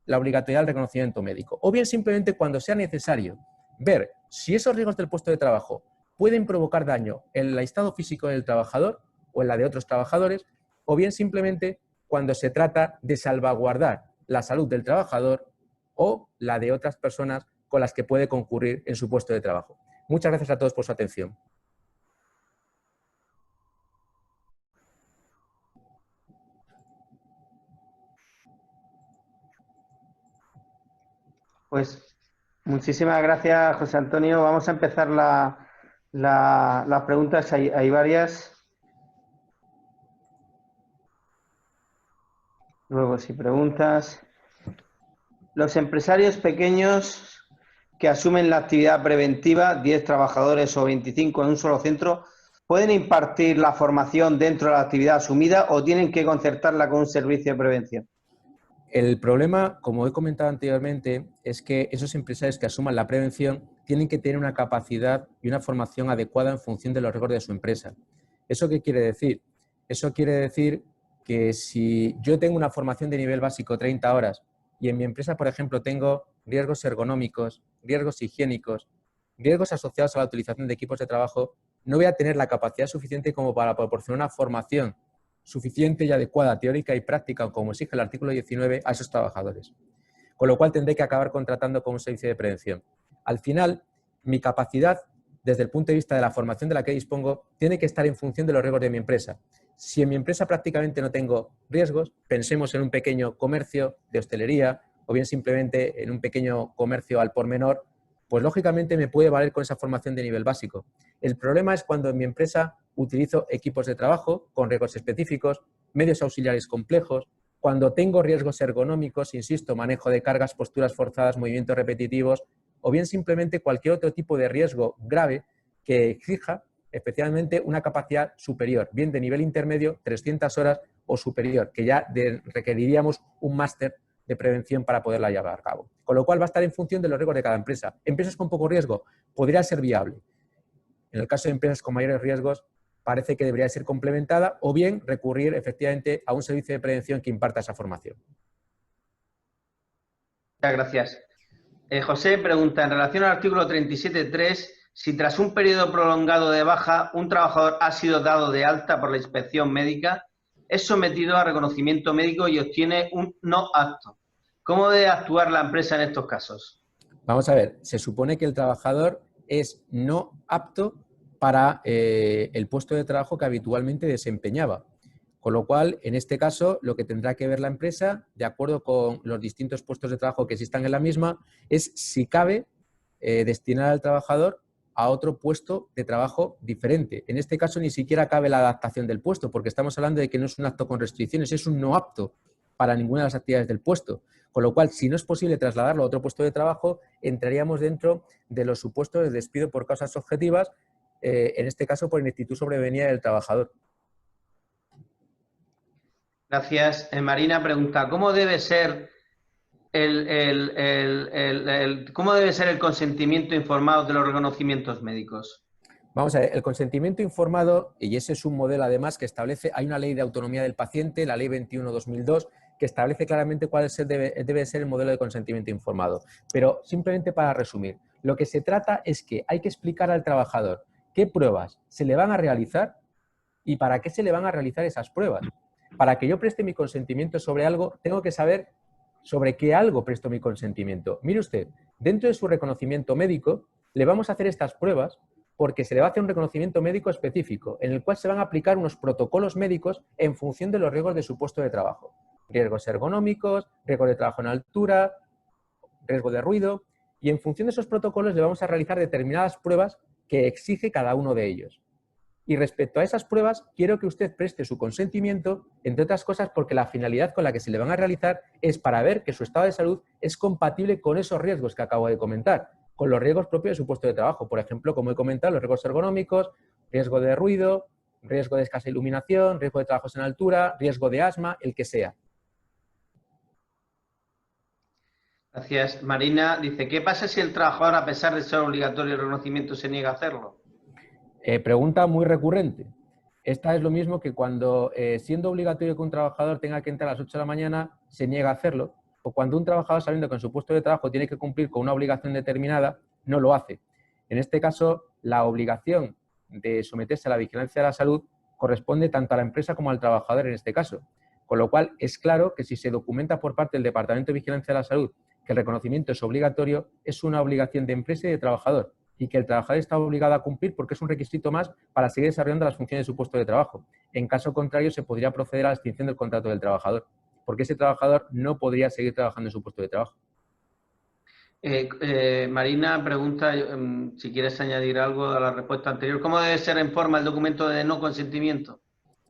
la obligatoriedad del reconocimiento médico. O bien simplemente cuando sea necesario ver si esos riesgos del puesto de trabajo pueden provocar daño en el estado físico del trabajador o en la de otros trabajadores, o bien simplemente cuando se trata de salvaguardar la salud del trabajador o la de otras personas con las que puede concurrir en su puesto de trabajo. Muchas gracias a todos por su atención. Pues muchísimas gracias, José Antonio. Vamos a empezar las preguntas. Hay varias. Luego, si preguntas. Los empresarios pequeños que asumen la actividad preventiva, 10 trabajadores o 25 en un solo centro, ¿pueden impartir la formación dentro de la actividad asumida o tienen que concertarla con un servicio de prevención? El problema, como he comentado anteriormente, es que esos empresarios que asuman la prevención tienen que tener una capacidad y una formación adecuada en función de los riesgos de su empresa. ¿Eso qué quiere decir? Eso quiere decir que si yo tengo una formación de nivel básico 30 horas y en mi empresa, por ejemplo, tengo riesgos ergonómicos, riesgos higiénicos, riesgos asociados a la utilización de equipos de trabajo, no voy a tener la capacidad suficiente como para proporcionar una formación suficiente y adecuada, teórica y práctica, como exige el artículo 19, a esos trabajadores. Con lo cual tendré que acabar contratando como un servicio de prevención. Al final, mi capacidad, desde el punto de vista de la formación de la que dispongo, tiene que estar en función de los riesgos de mi empresa. Si en mi empresa prácticamente no tengo riesgos, pensemos en un pequeño comercio de hostelería o bien simplemente en un pequeño comercio al por menor, pues lógicamente me puede valer con esa formación de nivel básico. El problema es cuando en mi empresa utilizo equipos de trabajo con riesgos específicos, medios auxiliares complejos, cuando tengo riesgos ergonómicos, insisto, manejo de cargas, posturas forzadas, movimientos repetitivos, o bien simplemente cualquier otro tipo de riesgo grave que exija especialmente una capacidad superior, bien de nivel intermedio, 300 horas o superior, que ya requeriríamos un máster de prevención para poderla llevar a cabo. Con lo cual va a estar en función de los riesgos de cada empresa. Empresas con poco riesgo podría ser viable. En el caso de empresas con mayores riesgos, parece que debería ser complementada o bien recurrir efectivamente a un servicio de prevención que imparta esa formación. Muchas gracias. José pregunta, en relación al artículo 37.3, si tras un periodo prolongado de baja un trabajador ha sido dado de alta por la inspección médica, es sometido a reconocimiento médico y obtiene un no apto. ¿Cómo debe actuar la empresa en estos casos? Vamos a ver, se supone que el trabajador es no apto para el puesto de trabajo que habitualmente desempeñaba. Con lo cual, en este caso, lo que tendrá que ver la empresa, de acuerdo con los distintos puestos de trabajo que existan en la misma, es si cabe destinar al trabajador a otro puesto de trabajo diferente. En este caso, ni siquiera cabe la adaptación del puesto, porque estamos hablando de que no es un acto con restricciones, es un no apto para ninguna de las actividades del puesto. Con lo cual, si no es posible trasladarlo a otro puesto de trabajo, entraríamos dentro de los supuestos de despido por causas objetivas, en este caso por ineptitud sobrevenida del trabajador. Gracias. Marina pregunta, ¿cómo debe ser cómo debe ser el consentimiento informado de los reconocimientos médicos? Vamos a ver, el consentimiento informado, y ese es un modelo además que establece, hay una ley de autonomía del paciente, la ley 21/2002, que establece claramente cuál debe ser el modelo de consentimiento informado. Pero simplemente para resumir, lo que se trata es que hay que explicar al trabajador qué pruebas se le van a realizar y para qué se le van a realizar esas pruebas. Para que yo preste mi consentimiento sobre algo, tengo que saber sobre qué algo presto mi consentimiento. Mire usted, dentro de su reconocimiento médico, le vamos a hacer estas pruebas porque se le va a hacer un reconocimiento médico específico, en el cual se van a aplicar unos protocolos médicos en función de los riesgos de su puesto de trabajo. Riesgos ergonómicos, riesgos de trabajo en altura, riesgo de ruido, y en función de esos protocolos le vamos a realizar determinadas pruebas que exige cada uno de ellos. Y respecto a esas pruebas, quiero que usted preste su consentimiento, entre otras cosas porque la finalidad con la que se le van a realizar es para ver que su estado de salud es compatible con esos riesgos que acabo de comentar, con los riesgos propios de su puesto de trabajo. Por ejemplo, como he comentado, los riesgos ergonómicos, riesgo de ruido, riesgo de escasa iluminación, riesgo de trabajos en altura, riesgo de asma, el que sea. Gracias. Marina dice, ¿qué pasa si el trabajador, a pesar de ser obligatorio el reconocimiento, se niega a hacerlo? Pregunta muy recurrente. Esta es lo mismo que cuando, siendo obligatorio que un trabajador tenga que entrar a las 8 de la mañana, se niega a hacerlo, o cuando un trabajador, sabiendo que en su puesto de trabajo tiene que cumplir con una obligación determinada, no lo hace. En este caso, la obligación de someterse a la vigilancia de la salud corresponde tanto a la empresa como al trabajador en este caso. Con lo cual, es claro que si se documenta por parte del Departamento de Vigilancia de la Salud que el reconocimiento es obligatorio, es una obligación de empresa y de trabajador, y que el trabajador está obligado a cumplir porque es un requisito más para seguir desarrollando las funciones de su puesto de trabajo. En caso contrario, se podría proceder a la extinción del contrato del trabajador, porque ese trabajador no podría seguir trabajando en su puesto de trabajo. Marina pregunta, si quieres añadir algo a la respuesta anterior, ¿cómo debe ser en forma el documento de no consentimiento?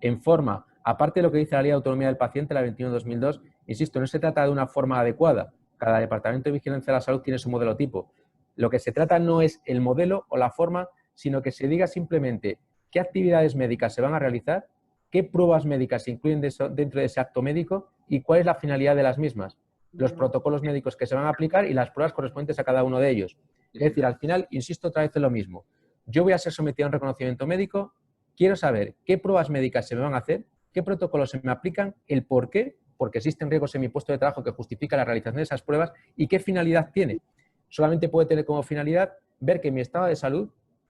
En forma, aparte de lo que dice la Ley de Autonomía del Paciente, la 21/2002, insisto, no se trata de una forma adecuada. Cada Departamento de Vigilancia de la Salud tiene su modelo tipo. Lo que se trata no es el modelo o la forma, sino que se diga simplemente qué actividades médicas se van a realizar, qué pruebas médicas se incluyen dentro de ese acto médico y cuál es la finalidad de las mismas, los protocolos médicos que se van a aplicar y las pruebas correspondientes a cada uno de ellos. Es decir, al final, insisto otra vez en lo mismo. Yo voy a ser sometido a un reconocimiento médico, quiero saber qué pruebas médicas se me van a hacer, qué protocolos se me aplican, el por qué, porque existen riesgos en mi puesto de trabajo que justifican la realización de esas pruebas y qué finalidad tiene. Solamente puede tener como finalidad ver que mi estado de salud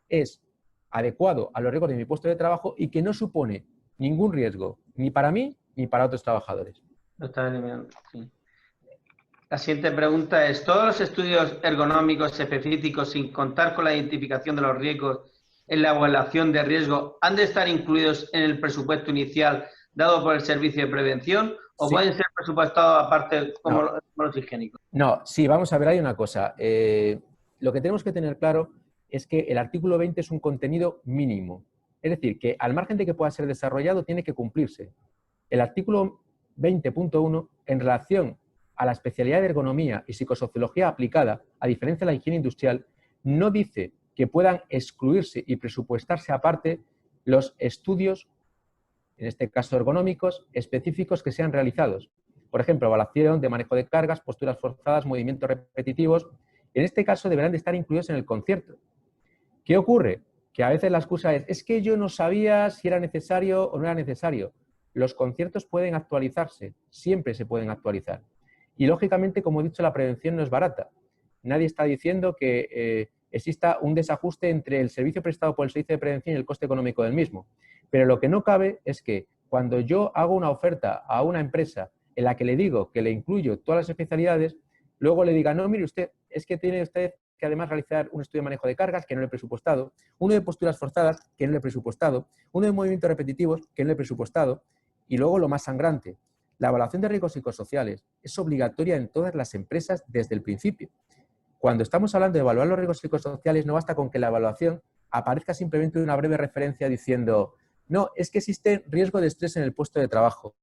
es adecuado a los riesgos de mi puesto de trabajo y que no supone ningún riesgo ni para mí ni para otros trabajadores. Lo está eliminando, sí. La siguiente pregunta es, ¿todos los estudios ergonómicos específicos, sin contar con la identificación de los riesgos, en la evaluación de riesgo han de estar incluidos en el presupuesto inicial dado por el servicio de prevención o Sí. pueden ser presupuestados aparte como, No. como los higiénicos? No, sí, vamos a ver, hay una cosa. Lo que tenemos que tener claro es que el artículo 20 es un contenido mínimo. Es decir, que al margen de que pueda ser desarrollado, tiene que cumplirse. El artículo 20.1, en relación a la especialidad de ergonomía y psicosociología aplicada, a diferencia de la higiene industrial, no dice que puedan excluirse y presupuestarse aparte los estudios, en este caso ergonómicos, específicos que sean realizados. Por ejemplo, evaluación de manejo de cargas, posturas forzadas, movimientos repetitivos. En este caso deberán de estar incluidos en el concierto. ¿Qué ocurre? Que a veces la excusa es que yo no sabía si era necesario o no era necesario. Los conciertos pueden actualizarse, siempre se pueden actualizar. Y lógicamente, como he dicho, la prevención no es barata. Nadie está diciendo que exista un desajuste entre el servicio prestado por el servicio de prevención y el coste económico del mismo. Pero lo que no cabe es que cuando yo hago una oferta a una empresa en la que le digo que le incluyo todas las especialidades, luego le diga, no, mire usted, es que tiene usted que además realizar un estudio de manejo de cargas que no le he presupuestado, uno de posturas forzadas que no le he presupuestado, uno de movimientos repetitivos que no le he presupuestado y luego lo más sangrante, la evaluación de riesgos psicosociales es obligatoria en todas las empresas desde el principio. Cuando estamos hablando de evaluar los riesgos psicosociales no basta con que la evaluación aparezca simplemente una breve referencia diciendo no, es que existe riesgo de estrés en el puesto de trabajo.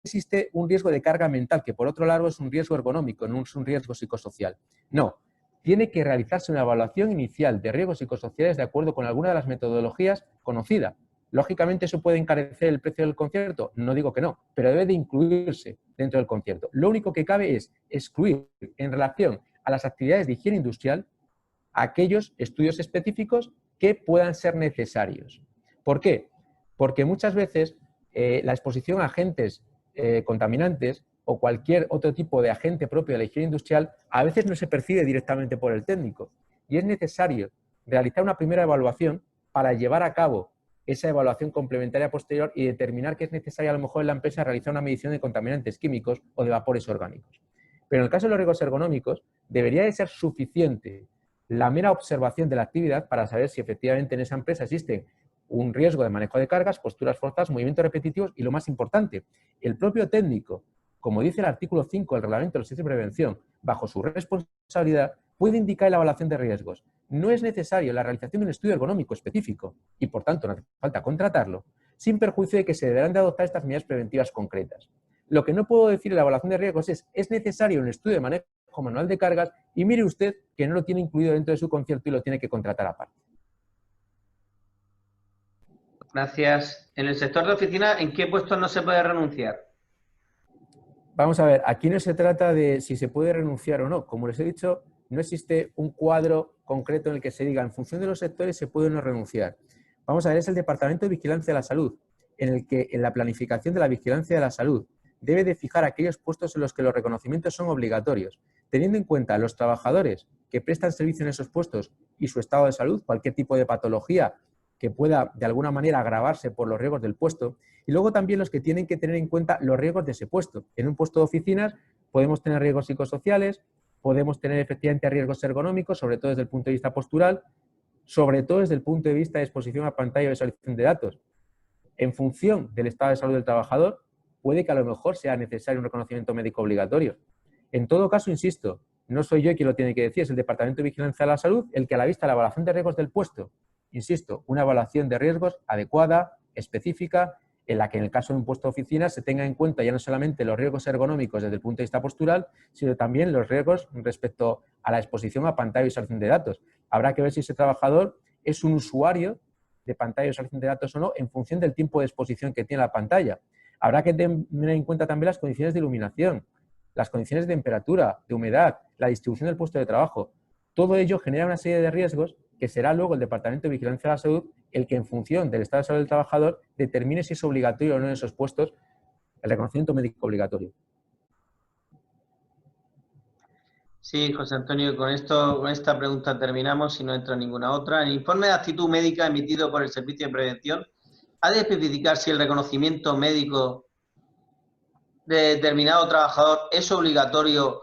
Existe un riesgo de carga mental, que por otro lado es un riesgo ergonómico, no es un riesgo psicosocial. No, tiene que realizarse una evaluación inicial de riesgos psicosociales de acuerdo con alguna de las metodologías conocidas. Lógicamente, ¿eso puede encarecer el precio del concierto? No digo que no, pero debe de incluirse dentro del concierto. Lo único que cabe es excluir en relación a las actividades de higiene industrial aquellos estudios específicos que puedan ser necesarios. ¿Por qué? Porque muchas veces la exposición a agentes contaminantes o cualquier otro tipo de agente propio de la higiene industrial a veces no se percibe directamente por el técnico y es necesario realizar una primera evaluación para llevar a cabo esa evaluación complementaria posterior y determinar que es necesario a lo mejor en la empresa realizar una medición de contaminantes químicos o de vapores orgánicos. Pero en el caso de los riesgos ergonómicos debería de ser suficiente la mera observación de la actividad para saber si efectivamente en esa empresa existe un riesgo de manejo de cargas, posturas forzadas, movimientos repetitivos y, lo más importante, el propio técnico, como dice el artículo 5 del Reglamento de los Servicios de Prevención, bajo su responsabilidad, puede indicar la evaluación de riesgos. No es necesario la realización de un estudio ergonómico específico y, por tanto, no hace falta contratarlo, sin perjuicio de que se deberán de adoptar estas medidas preventivas concretas. Lo que no puedo decir en la evaluación de riesgos es necesario un estudio de manejo manual de cargas y mire usted que no lo tiene incluido dentro de su concierto y lo tiene que contratar aparte. Gracias. En el sector de oficina, ¿en qué puestos no se puede renunciar? Vamos a ver, aquí no se trata de si se puede renunciar o no. Como les he dicho, no existe un cuadro concreto en el que se diga en función de los sectores se puede o no renunciar. Vamos a ver, es el Departamento de Vigilancia de la Salud, en el que en la planificación de la vigilancia de la salud debe de fijar aquellos puestos en los que los reconocimientos son obligatorios, teniendo en cuenta a los trabajadores que prestan servicio en esos puestos y su estado de salud, cualquier tipo de patología que pueda de alguna manera agravarse por los riesgos del puesto, y luego también los que tienen que tener en cuenta los riesgos de ese puesto. En un puesto de oficinas podemos tener riesgos psicosociales, podemos tener efectivamente riesgos ergonómicos, sobre todo desde el punto de vista postural, sobre todo desde el punto de vista de exposición a pantalla y visualización de datos. En función del estado de salud del trabajador, puede que a lo mejor sea necesario un reconocimiento médico obligatorio. En todo caso, insisto, no soy yo quien lo tiene que decir, es el Departamento de Vigilancia de la Salud el que a la vista de la evaluación de riesgos del puesto, insisto, una evaluación de riesgos adecuada, específica, en la que en el caso de un puesto de oficina se tenga en cuenta ya no solamente los riesgos ergonómicos desde el punto de vista postural, sino también los riesgos respecto a la exposición a pantalla y visualización de datos. Habrá que ver si ese trabajador es un usuario de pantalla y visualización de datos o no en función del tiempo de exposición que tiene la pantalla. Habrá que tener en cuenta también las condiciones de iluminación, las condiciones de temperatura, de humedad, la distribución del puesto de trabajo. Todo ello genera una serie de riesgos que será luego el Departamento de Vigilancia de la Salud el que en función del estado de salud del trabajador determine si es obligatorio o no en esos puestos el reconocimiento médico obligatorio. Sí, José Antonio, con esta pregunta terminamos, si no entra ninguna otra. El informe de actitud médica emitido por el Servicio de Prevención ha de especificar si el reconocimiento médico de determinado trabajador es obligatorio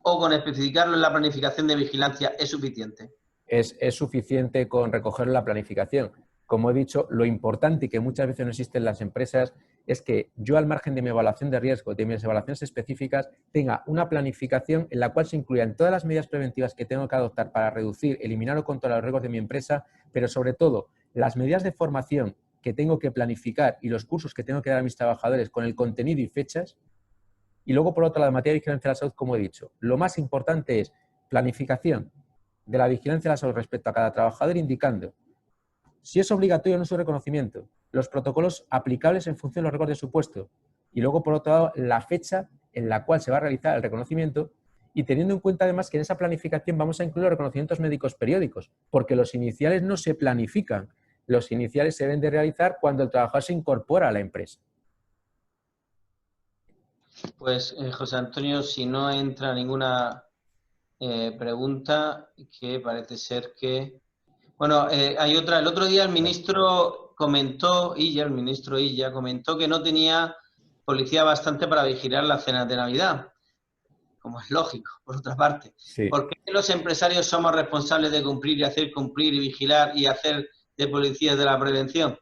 o con especificarlo en la planificación de vigilancia es suficiente. es suficiente con recogerlo en la planificación. Como he dicho, lo importante y que muchas veces no existe en las empresas es que yo, al margen de mi evaluación de riesgo, de mis evaluaciones específicas, tenga una planificación en la cual se incluyan todas las medidas preventivas que tengo que adoptar para reducir, eliminar o controlar los riesgos de mi empresa, pero sobre todo las medidas de formación que tengo que planificar y los cursos que tengo que dar a mis trabajadores con el contenido y fechas. Y luego, por otro lado, en materia de vigilancia de la salud, como he dicho, lo más importante es planificación de la vigilancia de la salud respecto a cada trabajador, indicando si es obligatorio o no su reconocimiento, los protocolos aplicables en función de los riesgos de su puesto y luego, por otro lado, la fecha en la cual se va a realizar el reconocimiento, y teniendo en cuenta además que en esa planificación vamos a incluir los reconocimientos médicos periódicos, porque los iniciales no se planifican, los iniciales se deben de realizar cuando el trabajador se incorpora a la empresa. Pues José Antonio, si no entra ninguna pregunta, que parece ser que... Bueno, hay otra. El otro día el ministro el ministro Illa comentó que no tenía policía bastante para vigilar las cenas de Navidad, como es lógico, por otra parte. Sí. ¿Por qué los empresarios somos responsables de cumplir y hacer cumplir y vigilar y hacer de policías de la prevención?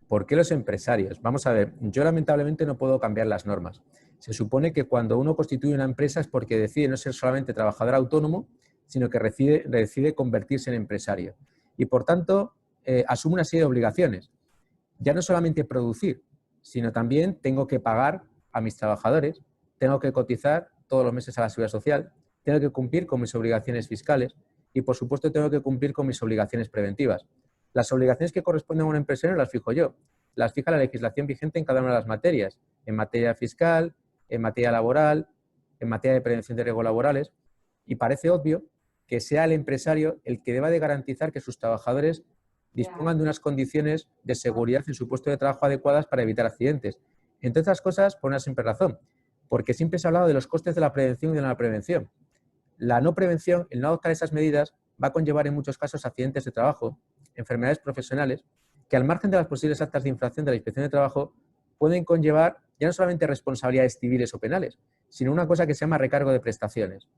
¿Por qué los empresarios? Vamos a ver, yo lamentablemente no puedo cambiar las normas. Se supone que cuando uno constituye una empresa es porque decide no ser solamente trabajador autónomo, sino que decide convertirse en empresario. Y por tanto, asume una serie de obligaciones. Ya no solamente producir, sino también tengo que pagar a mis trabajadores, tengo que cotizar todos los meses a la Seguridad Social, tengo que cumplir con mis obligaciones fiscales y, por supuesto, tengo que cumplir con mis obligaciones preventivas. Las obligaciones que corresponden a un empresario las fijo yo. Las fija la legislación vigente en cada una de las materias, en materia fiscal, en materia laboral, en materia de prevención de riesgos laborales. Y parece obvio que sea el empresario el que deba de garantizar que sus trabajadores dispongan de unas condiciones de seguridad en su puesto de trabajo adecuadas para evitar accidentes. Entre otras cosas, por una simple razón, porque siempre se ha hablado de los costes de la prevención y de la no prevención. La no prevención, el no adoptar esas medidas, va a conllevar en muchos casos accidentes de trabajo, enfermedades profesionales, que al margen de las posibles actas de infracción de la Inspección de Trabajo pueden conllevar ya no solamente responsabilidades civiles o penales, sino una cosa que se llama recargo de prestaciones,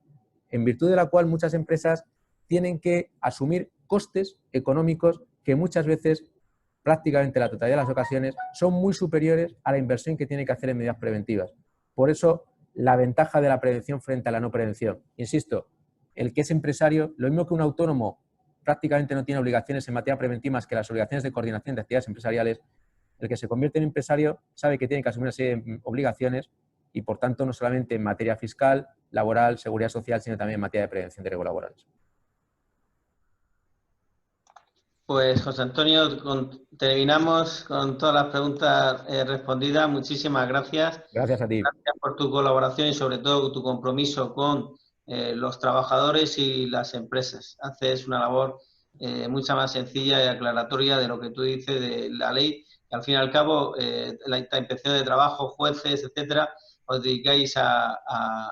en virtud de la cual muchas empresas tienen que asumir costes económicos que muchas veces, prácticamente la totalidad de las ocasiones, son muy superiores a la inversión que tiene que hacer en medidas preventivas. Por eso, la ventaja de la prevención frente a la no prevención. Insisto, el que es empresario, lo mismo que un autónomo prácticamente no tiene obligaciones en materia preventiva más que las obligaciones de coordinación de actividades empresariales, el que se convierte en empresario sabe que tiene que asumir una serie de obligaciones y, por tanto, no solamente en materia fiscal, laboral, seguridad social, sino también en materia de prevención de riesgos laborales. Pues, José Antonio, terminamos con todas las preguntas respondidas. Muchísimas gracias. Gracias a ti. Gracias por tu colaboración y, sobre todo, tu compromiso con los trabajadores y las empresas. Haces una labor mucho más sencilla y aclaratoria de lo que tú dices de la ley. Que, al fin y al cabo, la Inspección de Trabajo, jueces, etcétera, os dedicáis a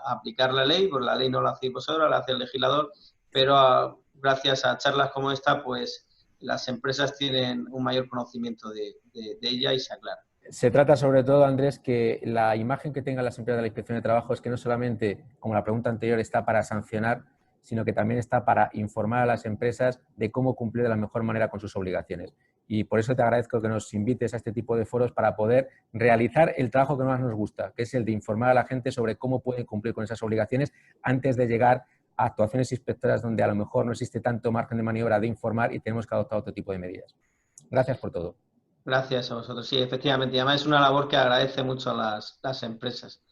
aplicar la ley, pues la ley no la hacéis vosotros, la hace el legislador, pero gracias a charlas como esta, pues las empresas tienen un mayor conocimiento de ella y se aclaran. Se trata sobre todo, Andrés, que la imagen que tengan las empresas de la Inspección de Trabajo es que no solamente, como la pregunta anterior, está para sancionar, sino que también está para informar a las empresas de cómo cumplir de la mejor manera con sus obligaciones. Y por eso te agradezco que nos invites a este tipo de foros para poder realizar el trabajo que más nos gusta, que es el de informar a la gente sobre cómo pueden cumplir con esas obligaciones antes de llegar a actuaciones inspectoras donde a lo mejor no existe tanto margen de maniobra de informar y tenemos que adoptar otro tipo de medidas. Gracias por todo. Gracias a vosotros. Sí, efectivamente. Y además es una labor que agradece mucho a las empresas.